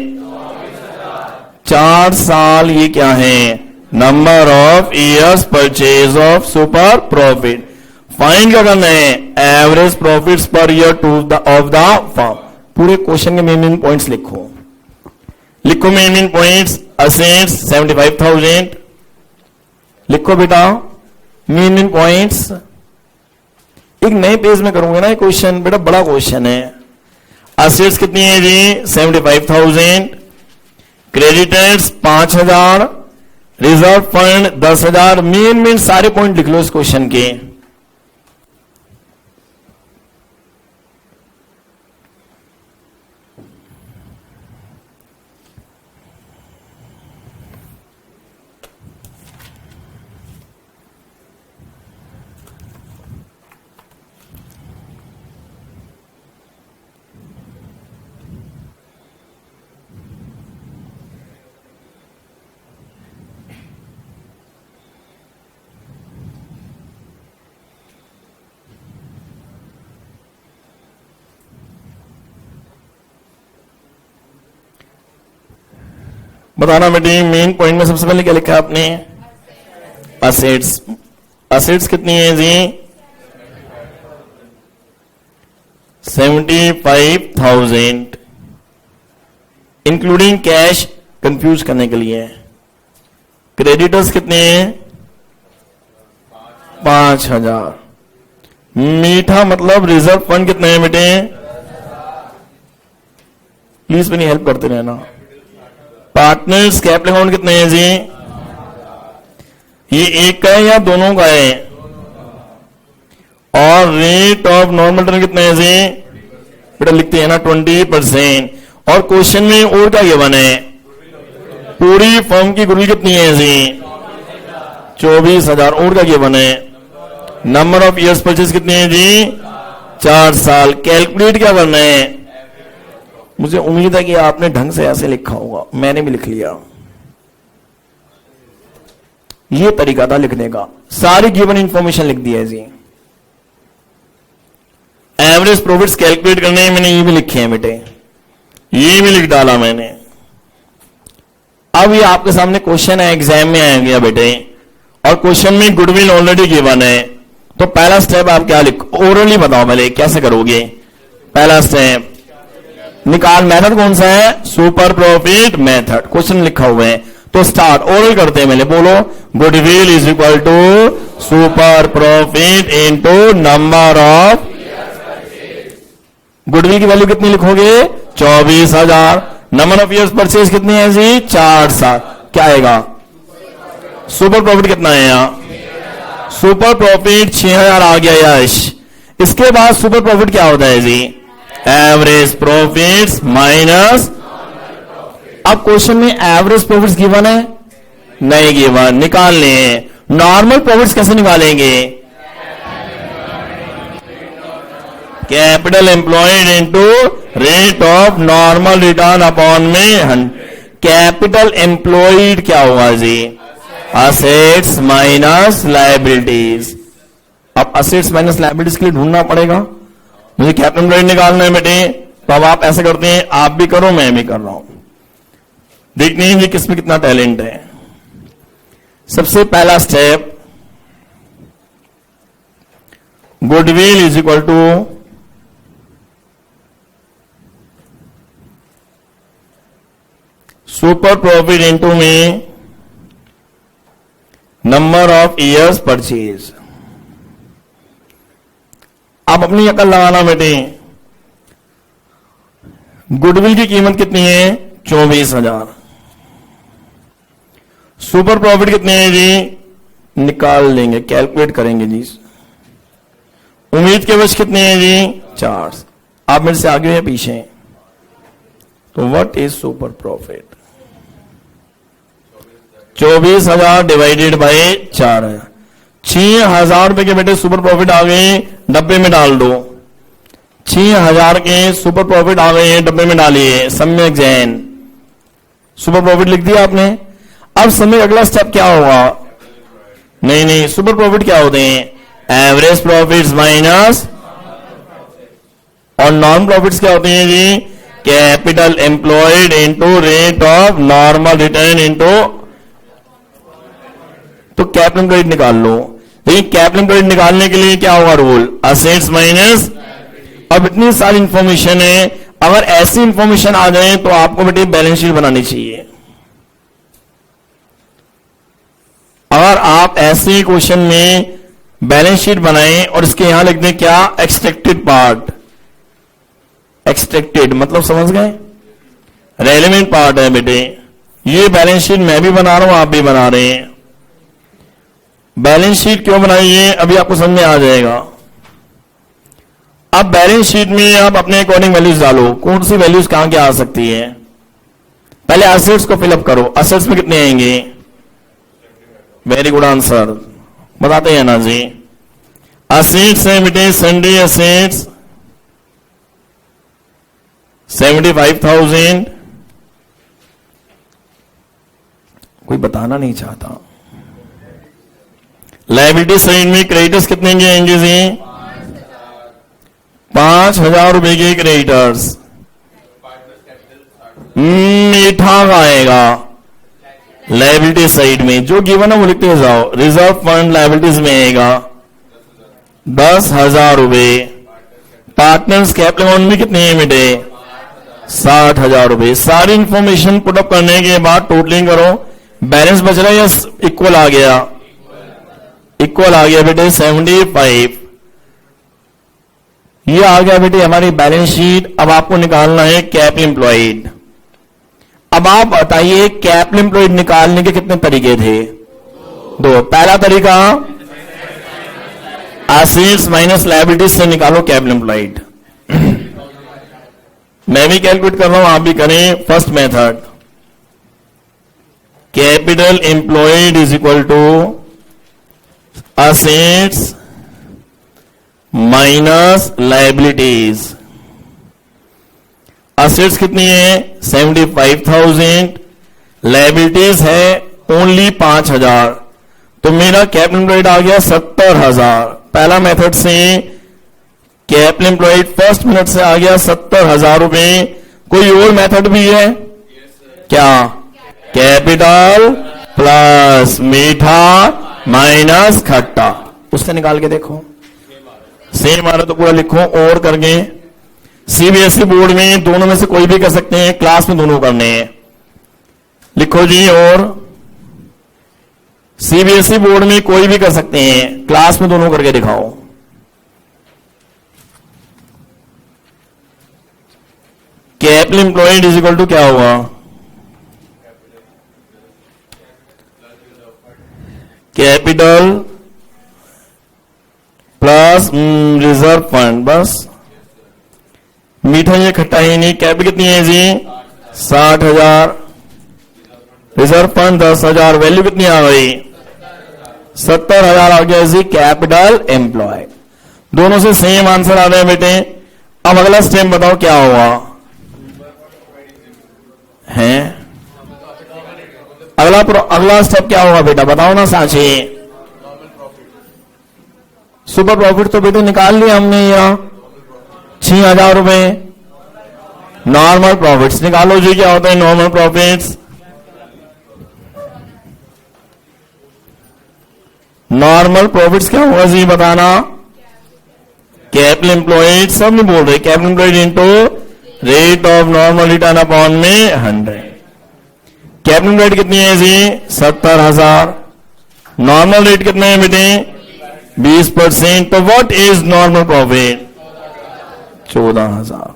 4 साल। ये क्या है? Number of years purchase of super profit. Find क्या करना है? Average profits per year of the firm. पूरे क्वेश्चन के मेन पॉइंट्स लिखो, लिखो मेन पॉइंट्स। असेट्स 75,000 लिखो बेटा, मेन पॉइंट्स। एक नए पेज में करूंगा ना ये क्वेश्चन बेटा, बड़ा क्वेश्चन है। असेट्स कितनी है जी? 75,000। क्रेडिटर्स 5,000। Reserve fund 10,000। मेन सारे पॉइंट लिख लो इस क्वेश्चन के। बताना बेटी, मेन पॉइंट में सबसे पहले क्या लिखा है आपने? असेट्स। असेट्स कितनी है जी? 75,000 इंक्लूडिंग कैश, कंफ्यूज करने के लिए। क्रेडिटर्स कितने हैं? 5,000। मीठा मतलब रिजर्व फंड कितने हैं बेटे? प्लीज मेरी हेल्प करते रहना। पार्टनर्स कैपिटल अकाउंट कितने हैं जी? ये एक का है या दोनों का है? और रेट ऑफ नॉर्मल रिटर्न कितने हैं जी? बेटा लिखते हैं ना 20%। और क्वेश्चन में और क्या गिवन है? पूरी फर्म की गुडविल कितनी है जी? 24,000। और क्या गिवन है? नंबर ऑफ ईयर्स परचेज कितनी है जी? 4 साल। कैलकुलेट क्या करना है? मुझे उम्मीद है कि आपने ढंग से ऐसे लिखा होगा, मैंने भी लिख लिया। ये तरीका था लिखने का। सारी गिवन इंफॉर्मेशन लिख दी है जी। एवरेज प्रॉफिट्स कैलकुलेट करने हैं, मैंने ये भी लिखे हैं बेटे, ये भी लिख डाला मैंने। अब ये आपके सामने क्वेश्चन है, एग्जाम में आ गया बेटे, और क्वेश्चन में गुडविल ऑलरेडी गिवन है। तो पहला स्टेप आप क्या लिखो? ओरली बताओ पहले कैसे करोगे। पहला स्टेप निकाल। मेथड कौन सा है? Super profit method. क्वेश्चन लिखा हुआ है तो स्टार्ट ओरल करते हैं। पहले बोलो goodwill is equal to super profit into number of. Goodwill की वैल्यू कितनी लिखोगे? 24,000। नंबर ऑफ ईयर्स परचेज कितनी है जी? 4 साल। क्या आएगा? सुपर प्रॉफिट कितना है यहाँ? सुपर प्रॉफिट 6,000 आ गया यश। इसके बाद सुपर प्रॉफिट क्या होता है जी? Average profits minus. अब क्वेश्चन में एवरेज प्रॉफिट्स गिवन है? नहीं गिवन। निकालने हैं। नॉर्मल प्रॉफिट्स कैसे निकालेंगे? Capital employed into rate of normal return upon में। कैपिटल एम्प्लॉयड क्या होगा जी? Assets minus liabilities. अब असेट्स माइनस लायबिलिटीज के लिए ढूंढना पड़ेगा। मुझे कैपिटल एम्प्लॉयड निकालना है बेटे, तो अब आप ऐसे करते हैं, आप भी करो मैं भी कर रहा हूं, देखते हैं जी किसमें कितना टैलेंट है। सबसे पहला step, goodwill is equal to super profit into में नंबर ऑफ ईयर्स परचेज। आप अपनी अकल लगाना बेटे। गुडविल की कीमत कितनी है? 24,000। सुपर प्रॉफिट कितने हैं जी? निकाल लेंगे, कैलकुलेट करेंगे जी। उम्मीद के वश कितने हैं जी? 4। आप मेरे से आगे या पीछे? तो what is super profit? 24,000 divided by 4 है। 6,000 रुपए के बेटे सुपर प्रॉफिट आ गए, डब्बे में डाल दो। 6,000 के सुपर प्रॉफिट आ गए हैं, डब्बे में डालिए। सम्यक जैन सुपर प्रॉफिट लिख दिया आपने। अब सम्यक अगला स्टेप क्या होगा? नहीं, सुपर प्रॉफिट क्या होते हैं? Average profits minus. और नॉन प्रॉफिट्स क्या होते हैं जी? Capital employed into rate of normal return into. तो कैपिटल एम्प्लॉयड निकाल लो। लेकिन कैपिटल एम्प्लॉयड निकालने के लिए क्या होगा रूल? Assets minus. अब इतनी सारी इंफॉर्मेशन है, अगर ऐसी इंफॉर्मेशन आ जाए तो आपको बेटे बैलेंस शीट बनानी चाहिए। अगर आप ऐसे क्वेश्चन में बैलेंस शीट बनाएं और इसके यहां लिख दें क्या? Extracted part. एक्सट्रैक्टेड मतलब समझ गए? रेलेवेंट पार्ट है बेटे। ये बैलेंस शीट मैं भी बना रहा हूं, आप भी बना रहे हैं। बैलेंस शीट क्यों बनाई है अभी आपको समझ में आ जाएगा। अब बैलेंस शीट में आप अपने अकॉर्डिंग वैल्यूज डालो। कौन सी वैल्यूज कहां क्या आ सकती है? पहले असेट्स को फिलअप करो। असेट्स में कितने आएंगे? वेरी गुड आंसर, बताते हैं ना जी। असेट्स है बेटे, सन्डे असेट्स 75,000। कोई बताना नहीं चाहता। लायबिलिटी साइड में क्रेडिटर्स कितने के आएंगे जी? 5,000 रुपए के क्रेडिटर्स। मीठा का आएगा लायबिलिटी साइड में, जो गिवन है वो लिखते जाओ। रिजर्व फंड लायबिलिटीज में आएगा 10,000 रुपए। पार्टनर्स कैपिटल अकाउंट में कितने हैं बेटे? 60,000 रुपए। सारी इंफॉर्मेशन पुटअप करने के बाद टोटलिंग करो, बैलेंस बच रहा है या इक्वल आ गया? इक्वल आ गया बेटे 75। ये आ गया बेटे हमारी बैलेंस शीट। अब आपको निकालना है कैपिटल एम्प्लॉयड। अब आप बताइए कैपिटल एम्प्लॉयड निकालने के कितने तरीके थे? दो। पहला तरीका एसेट्स माइनस लायबिलिटीज से निकालो कैपिटल एम्प्लॉयड। मैं भी कैलकुलेट कर रहा हूं, आप भी करें। First method, capital employed is equal to assets minus liabilities. Assets कितनी है? 75,000। लायबिलिटीज है ओनली 5,000। तो मेरा कैपिटल एम्प्लॉयड आ गया 70,000। पहला मेथड से कैपिटल एम्प्लॉयड फर्स्ट मेथड से आ गया 70,000 रुपए। कोई और मेथड भी है क्या? कैपिटल प्लस मीठा माइनस खट्टा, उससे निकाल के देखो। सेम आ रहा तो पूरा लिखो और करके। सीबीएसई बोर्ड में दोनों में से कोई भी कर सकते हैं, क्लास में दोनों करने हैं। लिखो जी। और सीबीएसई बोर्ड में कोई भी कर सकते हैं, क्लास में दोनों करके दिखाओ। Capital employed is equal to क्या होगा? कैपिटल प्लस रिजर्व फंड, बस। मीठा ये खट्टा ही नहीं। कैपिटल कितनी है जी? 60,000। Reserve fund 10,000। वैल्यू कितनी आ गई? 70,000 आ गया जी कैपिटल एम्प्लॉय। दोनों से सेम आंसर आ रहा है बेटे। अब अगला स्टेप बताओ क्या होगा? है अगला स्टेप क्या होगा बेटा? बताओ ना साची। सुपर प्रॉफिट तो बेटे निकाल लिया हमने, यहां 6,000 रुपए। नॉर्मल प्रॉफिट्स निकालो जी। क्या होता है नॉर्मल प्रॉफिट्स? नॉर्मल प्रॉफिट्स क्या होगा जी बताना? कैपिटल एम्प्लॉयड, सब नहीं बोल रहे। Capital employed into rate of normal return upon में 100। कैपिटल एम्प्लॉयड कितनी है जी? 70,000। नॉर्मल रेट कितना है बेटे? 20%। तो व्हाट इज नॉर्मल प्रॉफिट? 14,000।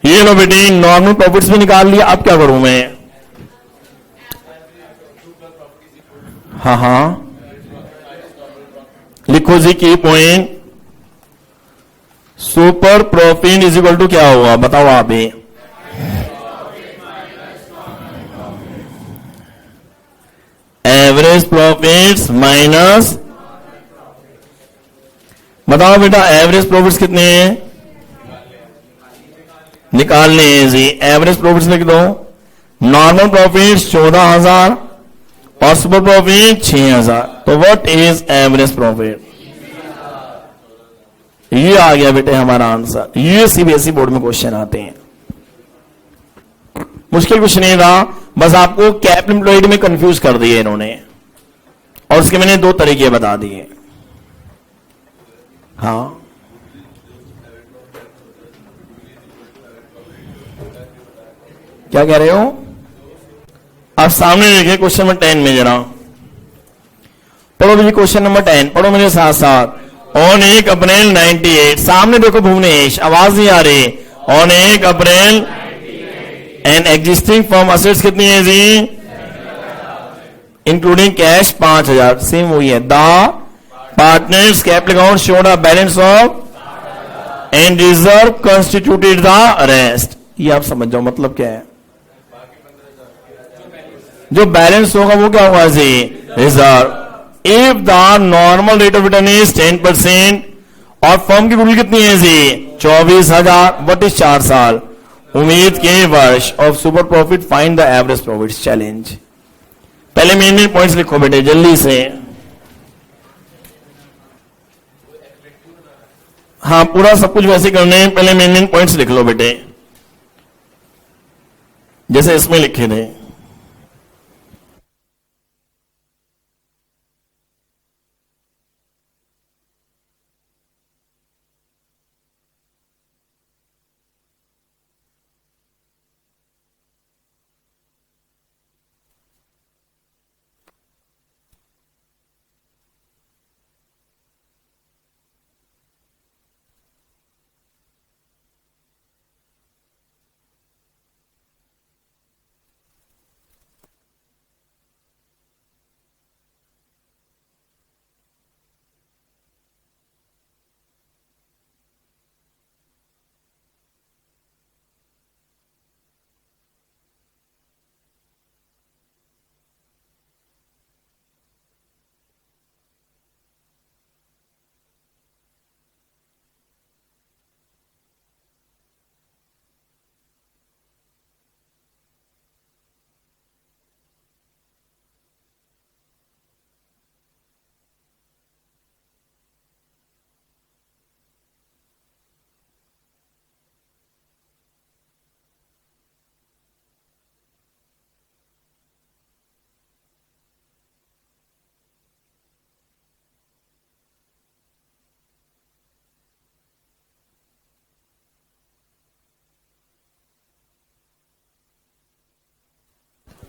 ये लो बेटे नॉर्मल प्रॉफिट्स भी निकाल लिया। अब क्या करूं मैं? हाँ, लिखो जी की point. Super profit is equal to क्या होगा बताओ आप ही। एवरेज प्रॉफिट्स माइनस, बताओ बेटा एवरेज प्रॉफिट्स कितने हैं? निकालने हैं जी। एवरेज प्रॉफिट्स लिख दो। नॉर्मल प्रॉफिट्स 14,000 और सुपर प्रॉफिट 6,000। तो व्हाट इज एवरेज प्रॉफिट? ये आ गया बेटे हमारा आंसर। ये सीबीएसई बोर्ड में क्वेश्चन आते हैं। मुश्किल कुछ नहीं रहा, बस आपको कैपिटल एम्प्लॉयड में कंफ्यूज कर दिए इन्होंने, और उसके मैंने दो तरीके बता दिए। हाँ, क्या कह रहे हो? आप सामने देखिए क्वेश्चन नंबर 10 में जरा पढ़ो मुझे। क्वेश्चन नंबर 10 पढ़ो मेरे साथ साथ। ऑन 1 अप्रैल 98, सामने देखो भुवनेश, आवाज नहीं आ रही। On 1 April and existing firm assets कितनी है जी? Including cash 5,000। सेम वही है। The partners capital account showed a balance of and reserve constituted the rest. ये आप समझ जाओ मतलब क्या है। जो बैलेंस होगा वो क्या होगा जी? Reserve. If the normal rate of return is 10% और फर्म की गुडविल कितनी है जी? 24,000। वट इज 4 साल? उम्मीद के वर्ष of super profit, find the average profit challenge. पहले मेन पॉइंट्स लिखो बेटे जल्दी से। हाँ, पूरा सब कुछ वैसे करने हैं। पहले मेन पॉइंट्स लिख लो बेटे, जैसे इसमें लिखे थे।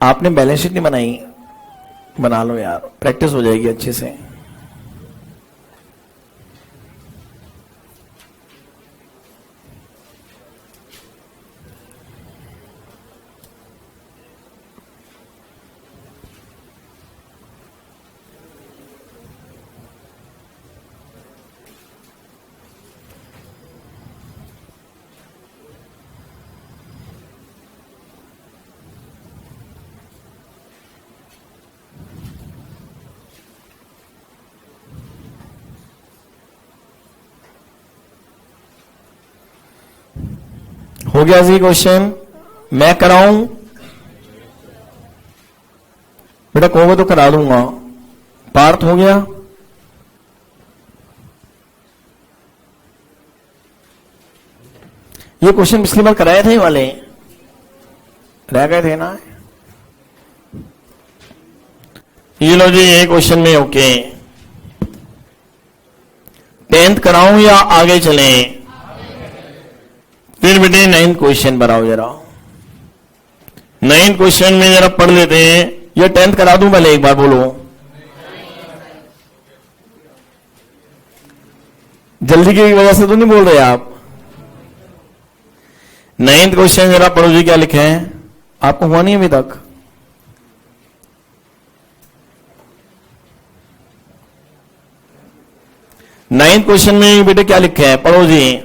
आपने बैलेंस शीट नहीं बनाई, बना लो यार, प्रैक्टिस हो जाएगी अच्छे से। हो गया जी क्वेश्चन? मैं कराऊं? बेटा कहोगे तो करा दूंगा। पार्थ हो गया? ये क्वेश्चन पिछली बार कराए थे वाले, रह गए थे ना? ये लो जी, ये क्वेश्चन में ओके। 10th कराऊं या आगे चलें? फिर बेटे 9th क्वेश्चन बनाओ जरा। 9th क्वेश्चन में जरा पढ़ लेते हैं। ये 10th करा दूं पहले, एक बार बोलो जल्दी की वजह से तो नहीं बोल रहे आप? 9th क्वेश्चन जरा पढ़ो जी, क्या लिखे हैं? आपको हुआ नहीं अभी तक? नाइन्थ क्वेश्चन में बेटे क्या लिखे हैं? पढ़ो जी,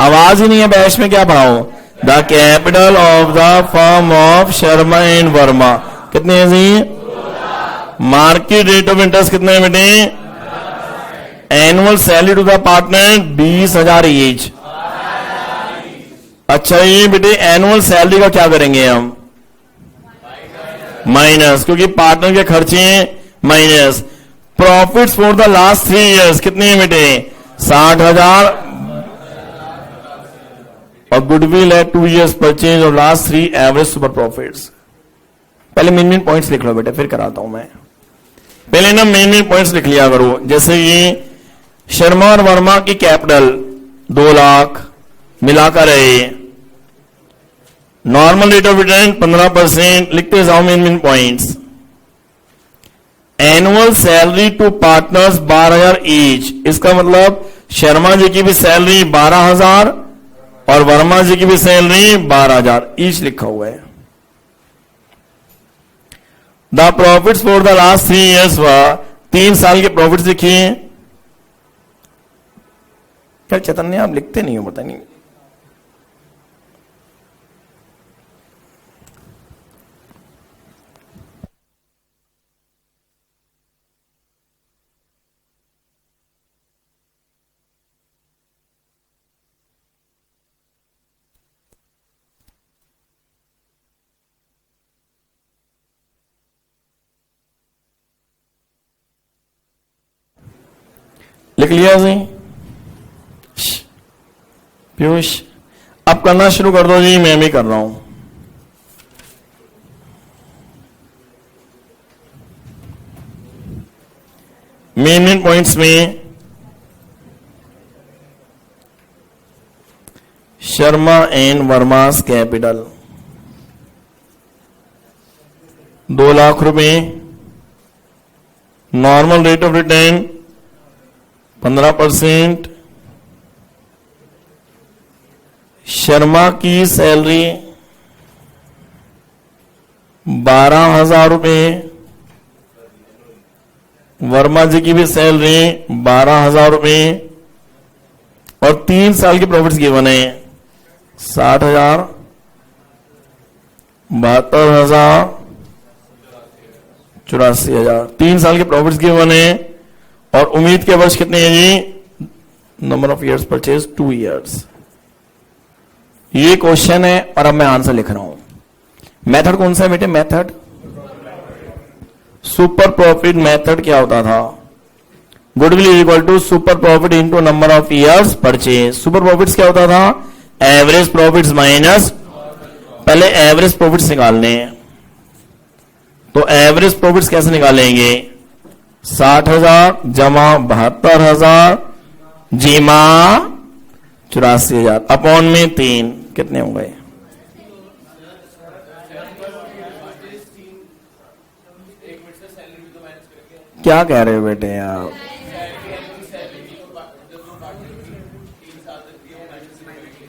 आवाज ही नहीं है बैच में, क्या पढ़ाओ? The capital of the firm of Sharma and Verma कितने हैं जी? मार्केट रेट ऑफ इंटरेस्ट कितने हैं बेटे? Annual salary to the partner 20,000 each. अच्छा ये बेटे एनुअल सैलरी का क्या करेंगे हम? माइनस, क्योंकि पार्टनर के खर्चे minus. Profits for the last 3 years कितने हैं बेटे? 60,000। और गुडविल है 2 ईयर्स परचेज और लास्ट 3 एवरेज सुपर प्रॉफिट्स। पहले मेन पॉइंट्स लिख लो बेटे, फिर कराता हूं मैं। पहले ना मेन पॉइंट्स लिख लिया करो। जैसे ये शर्मा और वर्मा की कैपिटल 2 लाख मिलाकर है। Normal rate of return 15%। लिखते जाओ main points. Annual salary to partners 12,000 each. इसका मतलब शर्मा जी की भी सैलरी 12,000 और वर्मा जी की भी सैलरी 12,000 ईच लिखा हुआ है। The profits for the last 3 years व 3 साल के प्रॉफिट्स लिखिए। क्या चैतन्य आप लिखते नहीं हो? पता नहीं। लिख लिया जी? पीयूष अब करना शुरू कर दो जी, मैं भी कर रहा हूं। मेन पॉइंट्स में शर्मा एंड वर्मास कैपिटल 2 लाख रुपए। Normal rate of return 15%। Sharma की सैलरी 12,000 रुपए। वर्मा जी की भी सैलरी 12,000 रुपए और 3 साल के प्रॉफिट्स गिवन है 60,000, 72,000, 84,000। 3 साल के प्रॉफिट्स गिवन है और उम्मीद के वर्ष कितने हैं जी? Number of years purchase 2 years. ये क्वेश्चन है और अब मैं आंसर लिख रहा हूं। मेथड कौन सा है बेटे? मेथड सुपर प्रॉफिट मेथड क्या होता था? Goodwill is equal to super profit into number of years purchase. Super profits क्या होता था? एवरेज प्रॉफिट्स माइनस, पहले एवरेज प्रॉफिट्स निकालने हैं। तो एवरेज प्रॉफिट्स कैसे निकालेंगे? 60,000 जमा 72,000 जीमा 84,000 अपॉन में 3 कितने हो गए? क्या कह रहे हो बेटे आप?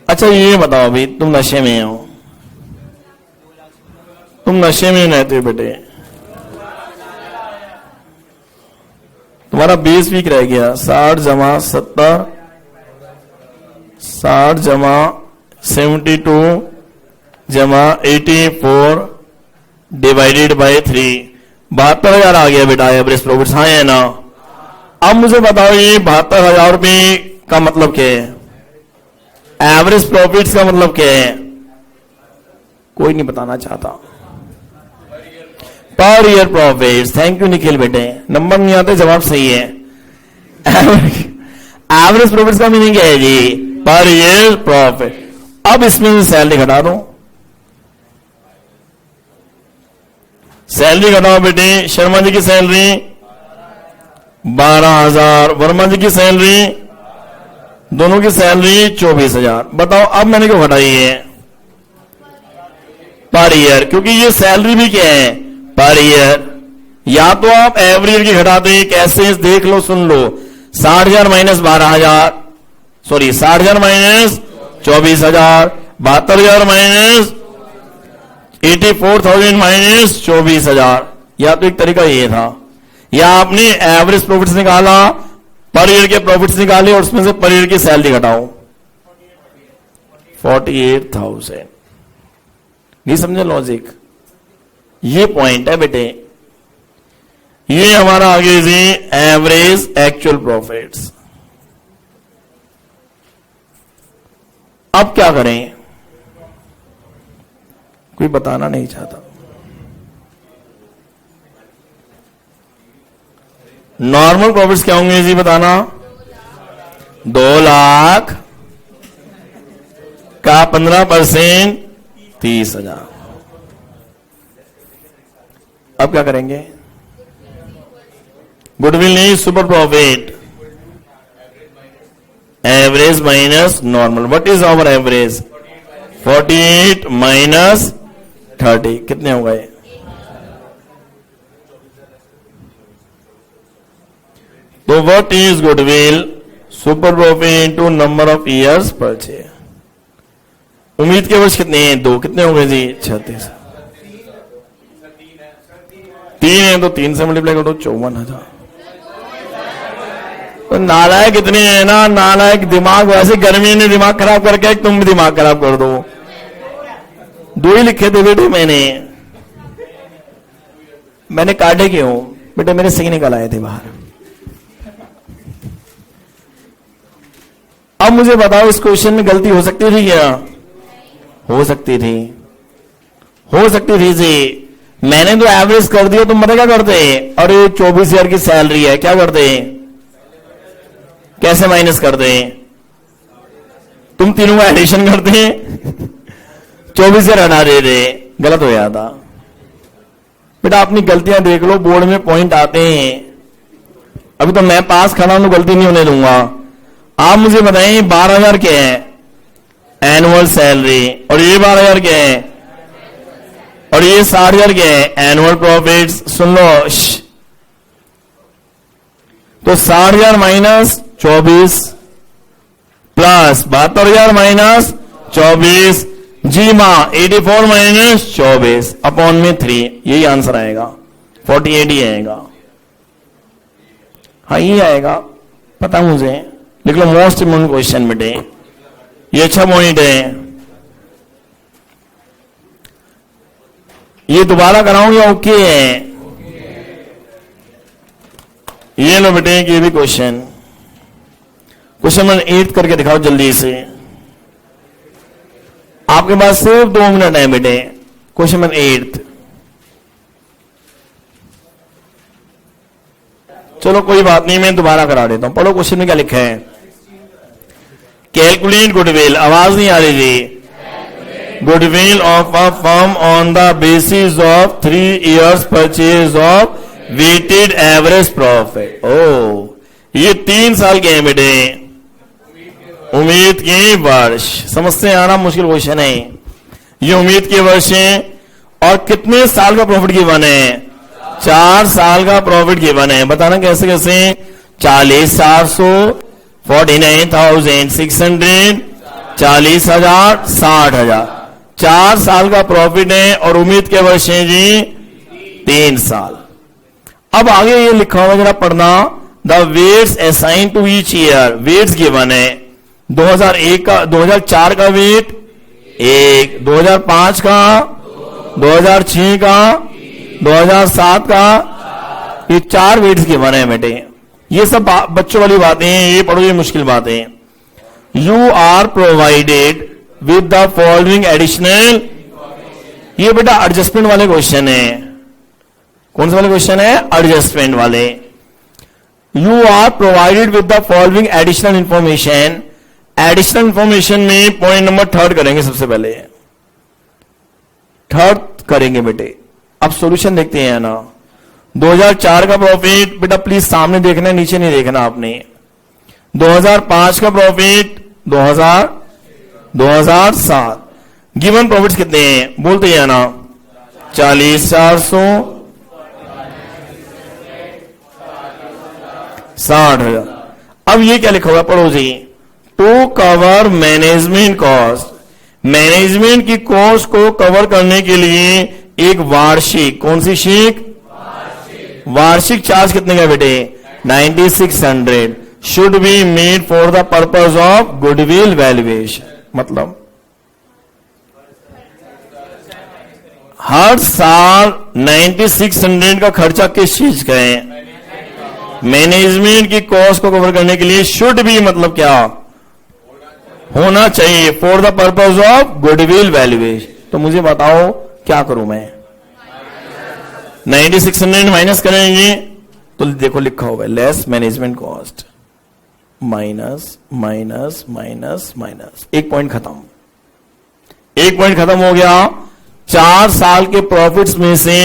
अच्छा ये बताओ अभी तुम नशे में हो, तुम नशे में रहते हो बेटे, तुम्हारा 20 वीक रह गया, 60 जमा 70, 60 जमा 72 जमा 84 डिवाइडेड बाय 3, 72,000 आ गया बेटा एवरेज प्रॉफिट। हाँ है ना? अब मुझे बताओ ये 72,000 रुपये का मतलब क्या है? एवरेज प्रॉफिट्स का मतलब क्या है? कोई नहीं बताना चाहता। Per year profit. Thank you Nikhil बेटे, नंबर नहीं आते जवाब सही है। एवरेज प्रॉफिट्स का मीनिंग क्या है जी? Per year profit. अब इसमें सैलरी घटा दो, सैलरी घटाओ बेटे। शर्मा जी की सैलरी 12,000, वर्मा जी की सैलरी, दोनों की सैलरी 24,000। बताओ अब मैंने क्यों घटाई है? पर ईयर, क्योंकि ये सैलरी भी क्या है? Per year. या तो आप एवरी ईयर की घटाते, कैसे देख लो सुन लो। 60,000 minus 12,000, sorry 60,000 minus 24,000, 72,000 minus 84,000 minus 24,000। या तो एक तरीका ये था, या आपने एवरेज प्रॉफिट्स निकाला, पर ईयर के प्रॉफिट्स निकाले और उसमें से पर ईयर की सैलरी घटाओ 48,000। नहीं समझे लॉजिक? ये पॉइंट है बेटे। ये हमारा आगे जी एवरेज एक्चुअल प्रॉफिट्स। अब क्या करें? कोई बताना नहीं चाहता। नॉर्मल प्रॉफिट्स क्या होंगे जी बताना? 2 लाख का 15% 30,000। अब क्या करेंगे? गुडविल नहीं, super profit. Average minus normal. What is our average? 48 minus 30 कितने हो गए? तो what is goodwill? Super profit into number of years purchase. उम्मीद के वर्ष कितने हैं? 2। कितने हो गए जी? 36। 3 है तो 3 से मल्टीप्लाई करो, 54,000। तो नालायक कितने हैं ना, नालायक दिमाग। वैसे गर्मी ने दिमाग खराब करके तुम भी दिमाग खराब कर दो। 2 ही लिखे थे बेटे मैंने काटे क्यों बेटे? मेरे सिंह निकल आए थे बाहर। अब मुझे बताओ इस क्वेश्चन में गलती हो सकती थी क्या? हो सकती थी, हो सकती थी जी। मैंने तो एवरेज कर दिया, तुम पता क्या करते? अरे 24,000 की सैलरी है, क्या करते? कैसे माइनस करते? तुम तीनों का एडिशन करते 24,000 हटा देते, गलत हो जाता। बेटा अपनी गलतियां देख लो, बोर्ड में पॉइंट आते हैं। अभी तो मैं पास खड़ा हूं तो गलती नहीं होने दूंगा। आप मुझे बताएं 12,000 क्या है? Annual salary. और ये 12,000 क्या है? और ये 60,000 क्या है? Annual profits. सुन लो, तो 60,000 माइनस 24 प्लस 72,000 माइनस 24 जी मां 84 माइनस 24 अपॉन में 3। यही आंसर आएगा, 48 ही आएगा। हाँ ये आएगा, पता मुझे। लिख लो मोस्ट इम्पोर्टेंट क्वेश्चन बेटे, ये अच्छा पॉइंट है। ये दोबारा कराऊं या ओके है? ये लो बेटे, ये भी क्वेश्चन नंबर 8 करके दिखाओ जल्दी से। आपके पास सिर्फ 2 मिनट है बेटे। Question number 8। चलो कोई बात नहीं, मैं दोबारा करा देता हूं। पढ़ो क्वेश्चन में क्या लिखा है। Calculate goodwill. आवाज नहीं आ रही थी। Goodwill of a firm on the basis of 3 years purchase of weighted average profit. ओ ये 3 साल के हैं बेटे, उम्मीद के वर्ष। समझते आना मुश्किल क्वेश्चन है। ये उम्मीद के वर्ष हैं और कितने साल का प्रॉफिट गिवन है? 4 साल का प्रॉफिट गिवन है, बताना कैसे कैसे। 40,400, 49,600, 40,000, 60,000। 4 साल का प्रॉफिट है और उम्मीद के वर्ष हैं जी 3 साल। अब आगे ये लिखा हुआ जरा पढ़ना, the weights assign to each year. Weights given है, 2001 का, 2004 का वेट 1, 2005 का, 2006 का, 2007 का, ये 4 वेट्स गिवन है बेटे। ये सब बच्चों वाली बातें हैं, ये पढ़ो, ये मुश्किल बातें। You are provided with the following additional, ये बेटा एडजस्टमेंट वाले क्वेश्चन है। कौन से वाले क्वेश्चन है? एडजस्टमेंट वाले। You are provided with the following additional information. Additional information में पॉइंट नंबर 3 करेंगे, सबसे पहले 3 करेंगे बेटे। अब सॉल्यूशन देखते हैं ना। 2004 का प्रॉफिट बेटा प्लीज सामने देखना, नीचे नहीं देखना आपने। 2005 का प्रॉफिट, 2007। गिवन प्रॉफिट्स कितने हैं बोलते हैं ना? 40,400, 60,000। अब ये क्या लिखा हुआ पढ़ो जी। To cover management cost, management की कॉस्ट को कवर करने के लिए एक वार्षिक, कौन सी शीट? वार्षिक चार्ज कितने का बेटे? 9600 should be made for the purpose of goodwill valuation. मतलब हर साल 9600 का खर्चा किस चीज का है? मैनेजमेंट की कॉस्ट को कवर करने के लिए शुड बी मतलब क्या होना चाहिए? For the purpose of goodwill valuation. तो मुझे बताओ क्या करूं मैं? 9600 माइनस करेंगे तो देखो लिखा हुआ है less management cost, minus minus minus minus, एक पॉइंट खत्म। एक पॉइंट खत्म हो गया। 4 साल के प्रॉफिट्स में से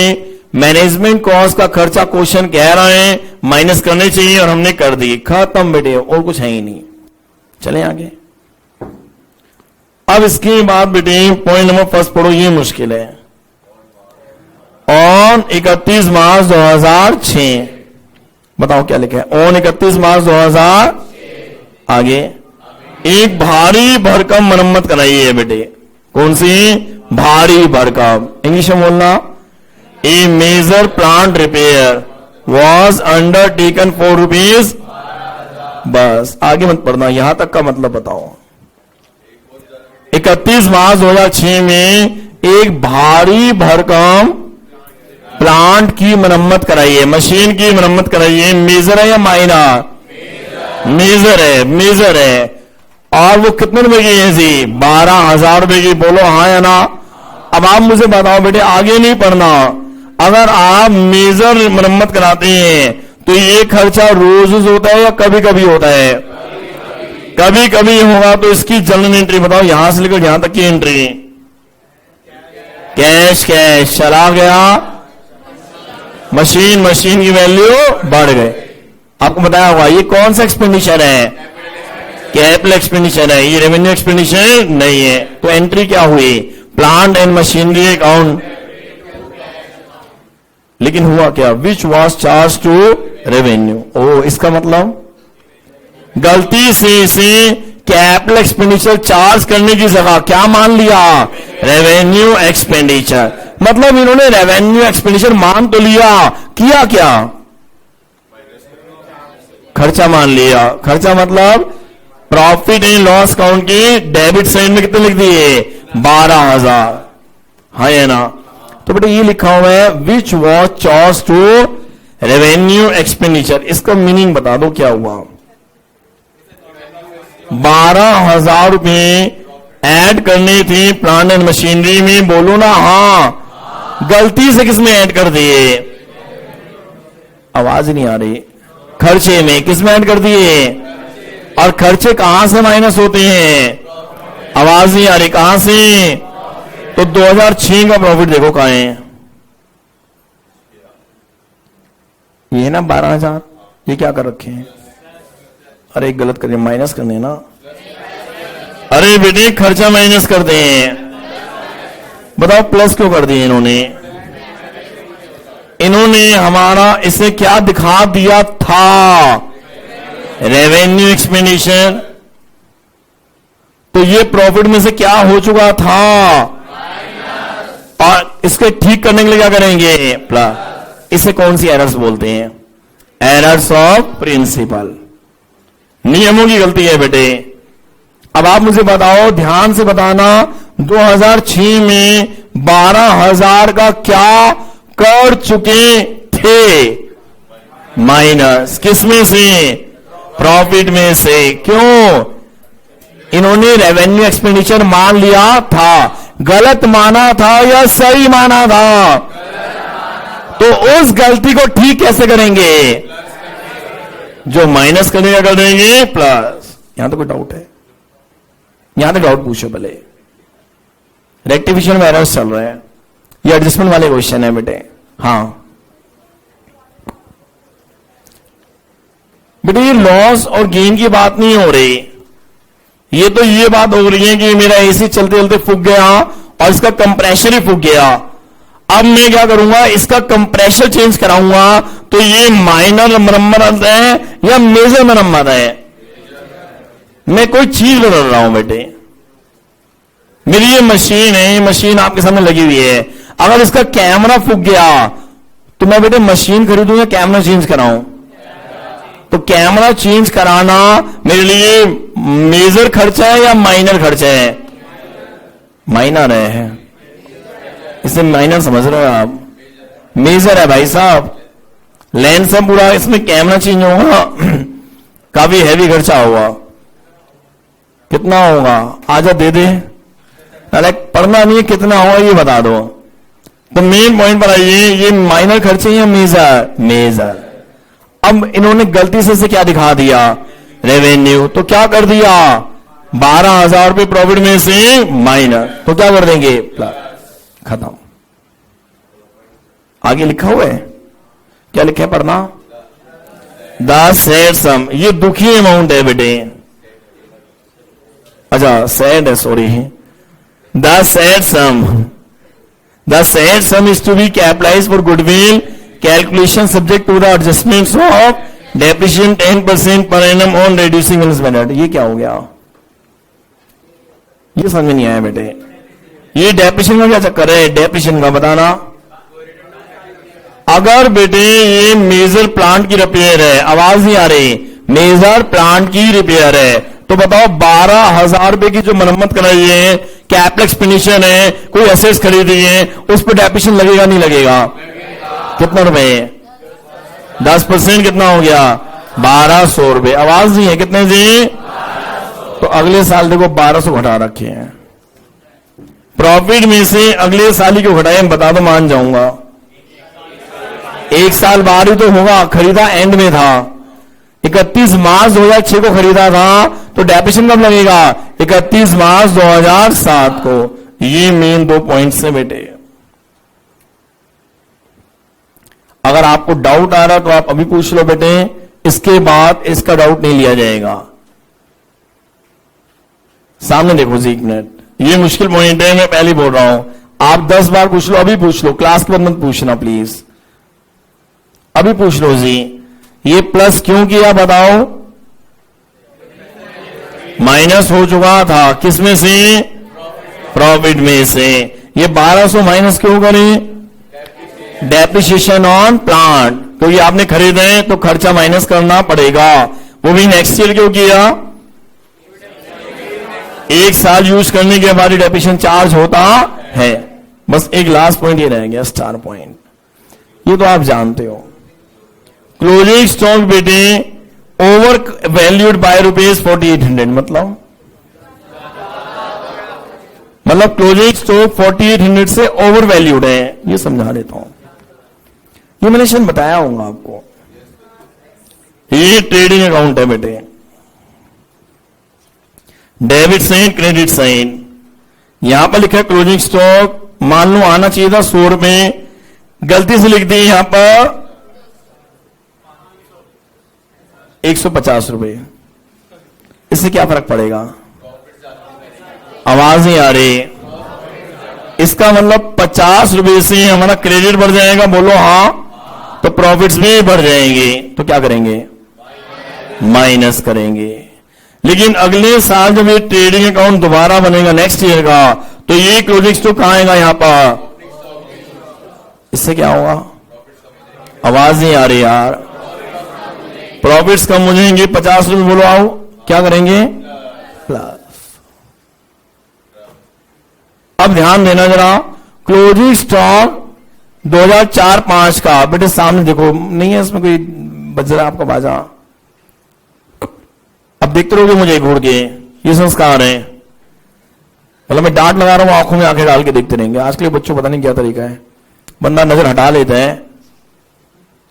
मैनेजमेंट कॉस्ट का खर्चा क्वेश्चन कह रहा है माइनस करने चाहिए और हमने कर दी, खत्म बेटे, और कुछ है ही नहीं। चलें आगे। अब इसके बाद बेटे पॉइंट नंबर 1 पढ़ो, ये मुश्किल है। ऑन 31 मार्च 2006, बताओ क्या लिखा है? ऑन 31 मार्च 2000, आगे एक भारी भरकम मरम्मत कराई है बेटे। कौन सी? भारी भरकम, इंग्लिश में बोलना। A major plant repair was undertaken for rupees, बस आगे मत पढ़ना, यहां तक का मतलब बताओ। 31 मार्च 2006 में एक भारी भरकम प्लांट की मरम्मत कराई है, मशीन की मरम्मत कराई है। मेजर है या माइनर? मेजर है, मेजर है। और वो कितने रुपए की है जी? 12,000 रुपए की। बोलो हाँ या ना? अब आप मुझे बताओ बेटे, आगे नहीं पढ़ना। अगर आप मेजर मरम्मत कराते हैं तो ये खर्चा रोज होता है या कभी कभी होता है? कभी कभी होगा। तो इसकी जनरल एंट्री बताओ, यहां से लेकर यहां तक की एंट्री। कैश कैश चला गया, मशीन मशीन की वैल्यू बढ़ गई। आपको बताया होगा ये कौन सा एक्सपेंडिचर है? कैपिटल एक्सपेंडिचर है, ये रेवेन्यू एक्सपेंडिचर नहीं है। तो एंट्री क्या हुई? Plant and machinery account. लेकिन हुआ क्या? Which was charge to revenue. ओ, इसका मतलब गलती से इसे कैपिटल एक्सपेंडिचर चार्ज करने की जगह क्या मान लिया? Revenue expenditure. मतलब इन्होंने रेवेन्यू एक्सपेंडिचर मान तो लिया, किया क्या? खर्चा मान लिया। खर्चा मतलब प्रॉफिट एंड लॉस अकाउंट की डेबिट साइड में कितने लिख दिए? 12,000, हाँ या ना? तो बेटा ये लिखा हुआ है which was charge to revenue expenditure. इसका मीनिंग बता दो क्या हुआ? 12,000 रुपए ऐड करनी थी प्लांट एंड मशीनरी में, बोलो ना हाँ। गलती से किसमें ऐड कर दिए? आवाज नहीं आ रही। खर्चे में किसमें ऐड कर दिए? और खर्चे कहां से माइनस होते हैं? आवाज नहीं आ रही, कहां से? तो 2006 का प्रॉफिट देखो कहां है? ये है ना 12,000। ये क्या कर रखे हैं? अरे गलत कर, माइनस करने ना। अरे बेटे खर्चा माइनस करते हैं, बताओ प्लस क्यों कर दिए इन्होंने? इन्होंने हमारा इसे क्या दिखा दिया था, रेवेन्यू एक्सपेंडिचर। तो ये प्रॉफिट में से क्या हो चुका था, और इसके ठीक करने के लिए क्या करेंगे, प्लस। इसे कौन सी एरर्स बोलते हैं, एरर्स ऑफ प्रिंसिपल, नियमों की गलती है बेटे। अब आप मुझे बताओ, ध्यान से बताना, 2006 में 12,000 का क्या कर चुके थे, माइनस। किसमें से, प्रॉफिट में से। क्यों, इन्होंने रेवेन्यू एक्सपेंडिचर मान लिया था, गलत माना था या सही माना था, तो उस गलती को ठीक कैसे करेंगे, जो माइनस करने का कर देंगे प्लस। यहां तो कोई डाउट है, यहां तो डाउट पूछो पहले। रेक्टिफिकेशन में एरर्स चल रहे हैं, ये एडजस्टमेंट वाले क्वेश्चन है बेटे। हाँ बेटे, ये लॉस और गेन की बात नहीं हो रही, ये तो ये बात हो रही है कि मेरा एसी चलते चलते फूक गया और इसका कंप्रेशर ही फूक गया। अब मैं क्या करूंगा, इसका कंप्रेशर चेंज कराऊंगा, तो ये माइनर मरम्मत है या मेजर मरम्मत है, मैं कोई चीज बदल रहा हूं बेटे। मेरी ये मशीन है, ये मशीन आपके सामने लगी हुई है, अगर इसका कैमरा फूक गया तो मैं बेटे मशीन खरीदूं या कैमरा चेंज कराऊं, तो कैमरा चेंज कराना मेरे लिए मेजर खर्चा है या माइनर खर्चा है, माइनर है, इसे माइनर समझ रहे हो आप, मेजर है भाई साहब। लेंस है पूरा, इसमें कैमरा चेंज होगा, काफी हैवी खर्चा होगा। कितना होगा, आजा दे दे, अरे पढ़ना नहीं है, कितना होगा ये बता दो। तो मेन पॉइंट पर आइए, ये माइनर खर्चे या मेजर, मेजर। अब इन्होंने गलती से क्या दिखा दिया, रेवेन्यू, तो क्या कर दिया, 12,000 रुपए प्रॉफिट में से माइनर, तो क्या कर देंगे, प्लस, खत्म। आगे लिखा हुआ है, क्या लिखा है पढ़ना, द सेड सम, ये दुखी अमाउंट है बेटे, अच्छा सेड है, sorry, the said sum, the said sum is to be capitalised for goodwill calculation subject to the adjustments of depreciation 10% per annum on reducing method. ये क्या हो गया, ये समझ में नहीं आया बेटे, ये डेप्रिसिएशन का क्या चक्कर है, डेप्रिसिएशन का बताना। अगर बेटे ये मेजर प्लांट की रिपेयर है, आवाज नहीं आ रही, मेजर प्लांट की रिपेयर है, तो बताओ 12,000 रुपए की जो मरम्मत कराई है, कैपिटल एक्सपेंडिचर है, कोई एसेट्स खरीदी है, उस पर डेप्रिसिएशन लगेगा नहीं लगेगा, कितना रुपए, 10%, कितना हो गया, 1,200 रुपए। आवाज नहीं है, कितने जी, तो अगले साल देखो 1,200 घटा रखे हैं प्रॉफिट में से, अगले साल ही क्यों घटाए बता दो, मान जाऊंगा। एक साल बाद ही तो होगा, खरीदा एंड में था, 31 मार्च 2006 को खरीदा था, तो डेप्रिसिएशन कब लगेगा, 31 मार्च 2007 को। ये मेन 2 पॉइंट्स है बेटे। अगर आपको डाउट आ रहा तो आप अभी पूछ लो बेटे, इसके बाद इसका डाउट नहीं लिया जाएगा। सामने देखो जी, एक मिनट, ये मुश्किल पॉइंट है, मैं पहले बोल रहा हूं, आप 10 बार पूछ लो, अभी पूछ लो, क्लास के बाद मत पूछना प्लीज, अभी पूछ लो जी। ये प्लस क्यों किया बताओ, माइनस हो चुका था, किसमें से, प्रॉफिट में से। ये 1,200 माइनस क्यों करें, डेप्रिसिएशन ऑन प्लांट, तो ये आपने खरीदे तो खर्चा माइनस करना पड़ेगा, वो भी नेक्स्ट ईयर क्यों किया, एक साल यूज करने के बाद डेप्रिसिएशन चार्ज होता है। बस एक लास्ट पॉइंट ये रह गया, स्टार पॉइंट, ये तो आप जानते हो। क्लोजिंग स्टॉक बेटे ओवर वैल्यूड बाय ₹4800, मतलब क्लोजिंग स्टॉक 4800 से ओवर वैल्यूड है, ये समझा देता हूं, ये मैंने शायद बताया होगा आपको। ये ट्रेडिंग अकाउंट है बेटे, डेबिट साइन क्रेडिट साइन, यहां पर लिखा है क्लोजिंग स्टॉक, मान लो आना चाहिए था 100 रुपए, गलती से लिख दी यहां पर 150 रुपए, इससे क्या फर्क पड़ेगा, आवाज नहीं आ रही, इसका मतलब 50 रुपए से हमारा क्रेडिट बढ़ जाएगा, बोलो हाँ, प्रॉफिट्स भी बढ़ जाएंगे, तो क्या करेंगे? माइनस करेंगे। लेकिन अगले साल जब ये ट्रेडिंग अकाउंट दोबारा बनेगा नेक्स्ट ईयर का, तो ये क्लोजिंग स्टॉक कहां आएगा? यहां पर। इससे क्या होगा? आवाज नहीं आ रही यार। प्रॉफिट्स कम हो जाएंगे, 50 रुपए बोलो आओ, क्या करेंगे? प्लस। अब ध्यान देना जरा, क्लोजिंग स्टॉक 2004-5 का, बेटे सामने देखो, नहीं है इसमें कोई बज रहा आपका बाजा। अब देखते रहोगे मुझे घूर के, ये संस्कार है। मतलब मैं डांट लगा रहा हूं, आंखों में आंखें डाल के देखते रहेंगे। आज के लिए बच्चों पता नहीं क्या तरीका है, बंदा नजर हटा लेता है,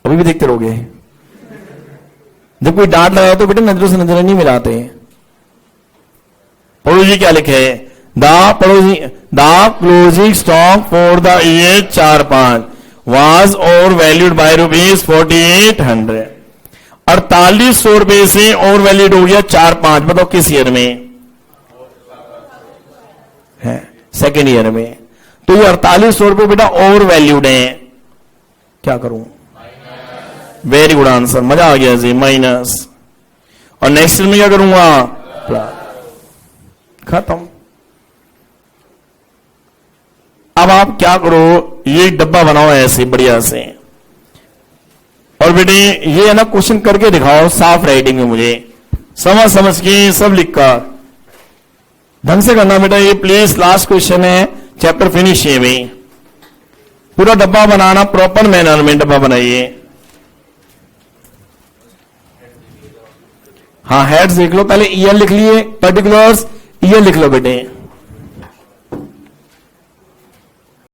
अभी भी देखते रहोगे। जब कोई डांट लगाए तो बेटे नजरों से नजर नहीं मिलाते। पढ़ो जी क्या लिखे है, the closing stock for the year 4-5 was और वैल्यूड बाय रुपीज 4800। 4800 रुपए से और वैलिड हो गया 4-5। बताओ किस ईयर में है? सेकेंड ईयर में। तो ये 4800 रुपए बेटा और वैल्यूड है, क्या करूं? वेरी गुड आंसर, मजा आ गया जी, माइनस। और नेक्स्ट ईयर में क्या करूंगा? प्लस। खत्म। अब आप क्या करो, ये डब्बा बनाओ ऐसे बढ़िया से, और बेटे ये है ना क्वेश्चन करके दिखाओ साफ राइटिंग में, मुझे समझ के सब लिखकर ढंग से करना बेटा। ये प्लीज लास्ट क्वेश्चन है, चैप्टर फिनिश है भाई। पूरा डब्बा बनाना, प्रॉपर मैनर में डब्बा बनाइए। हाँ हेड्स देख लो, पहले ईयर लिख लिए, पर्टिकुलर्स ईयर लिख लो बेटे।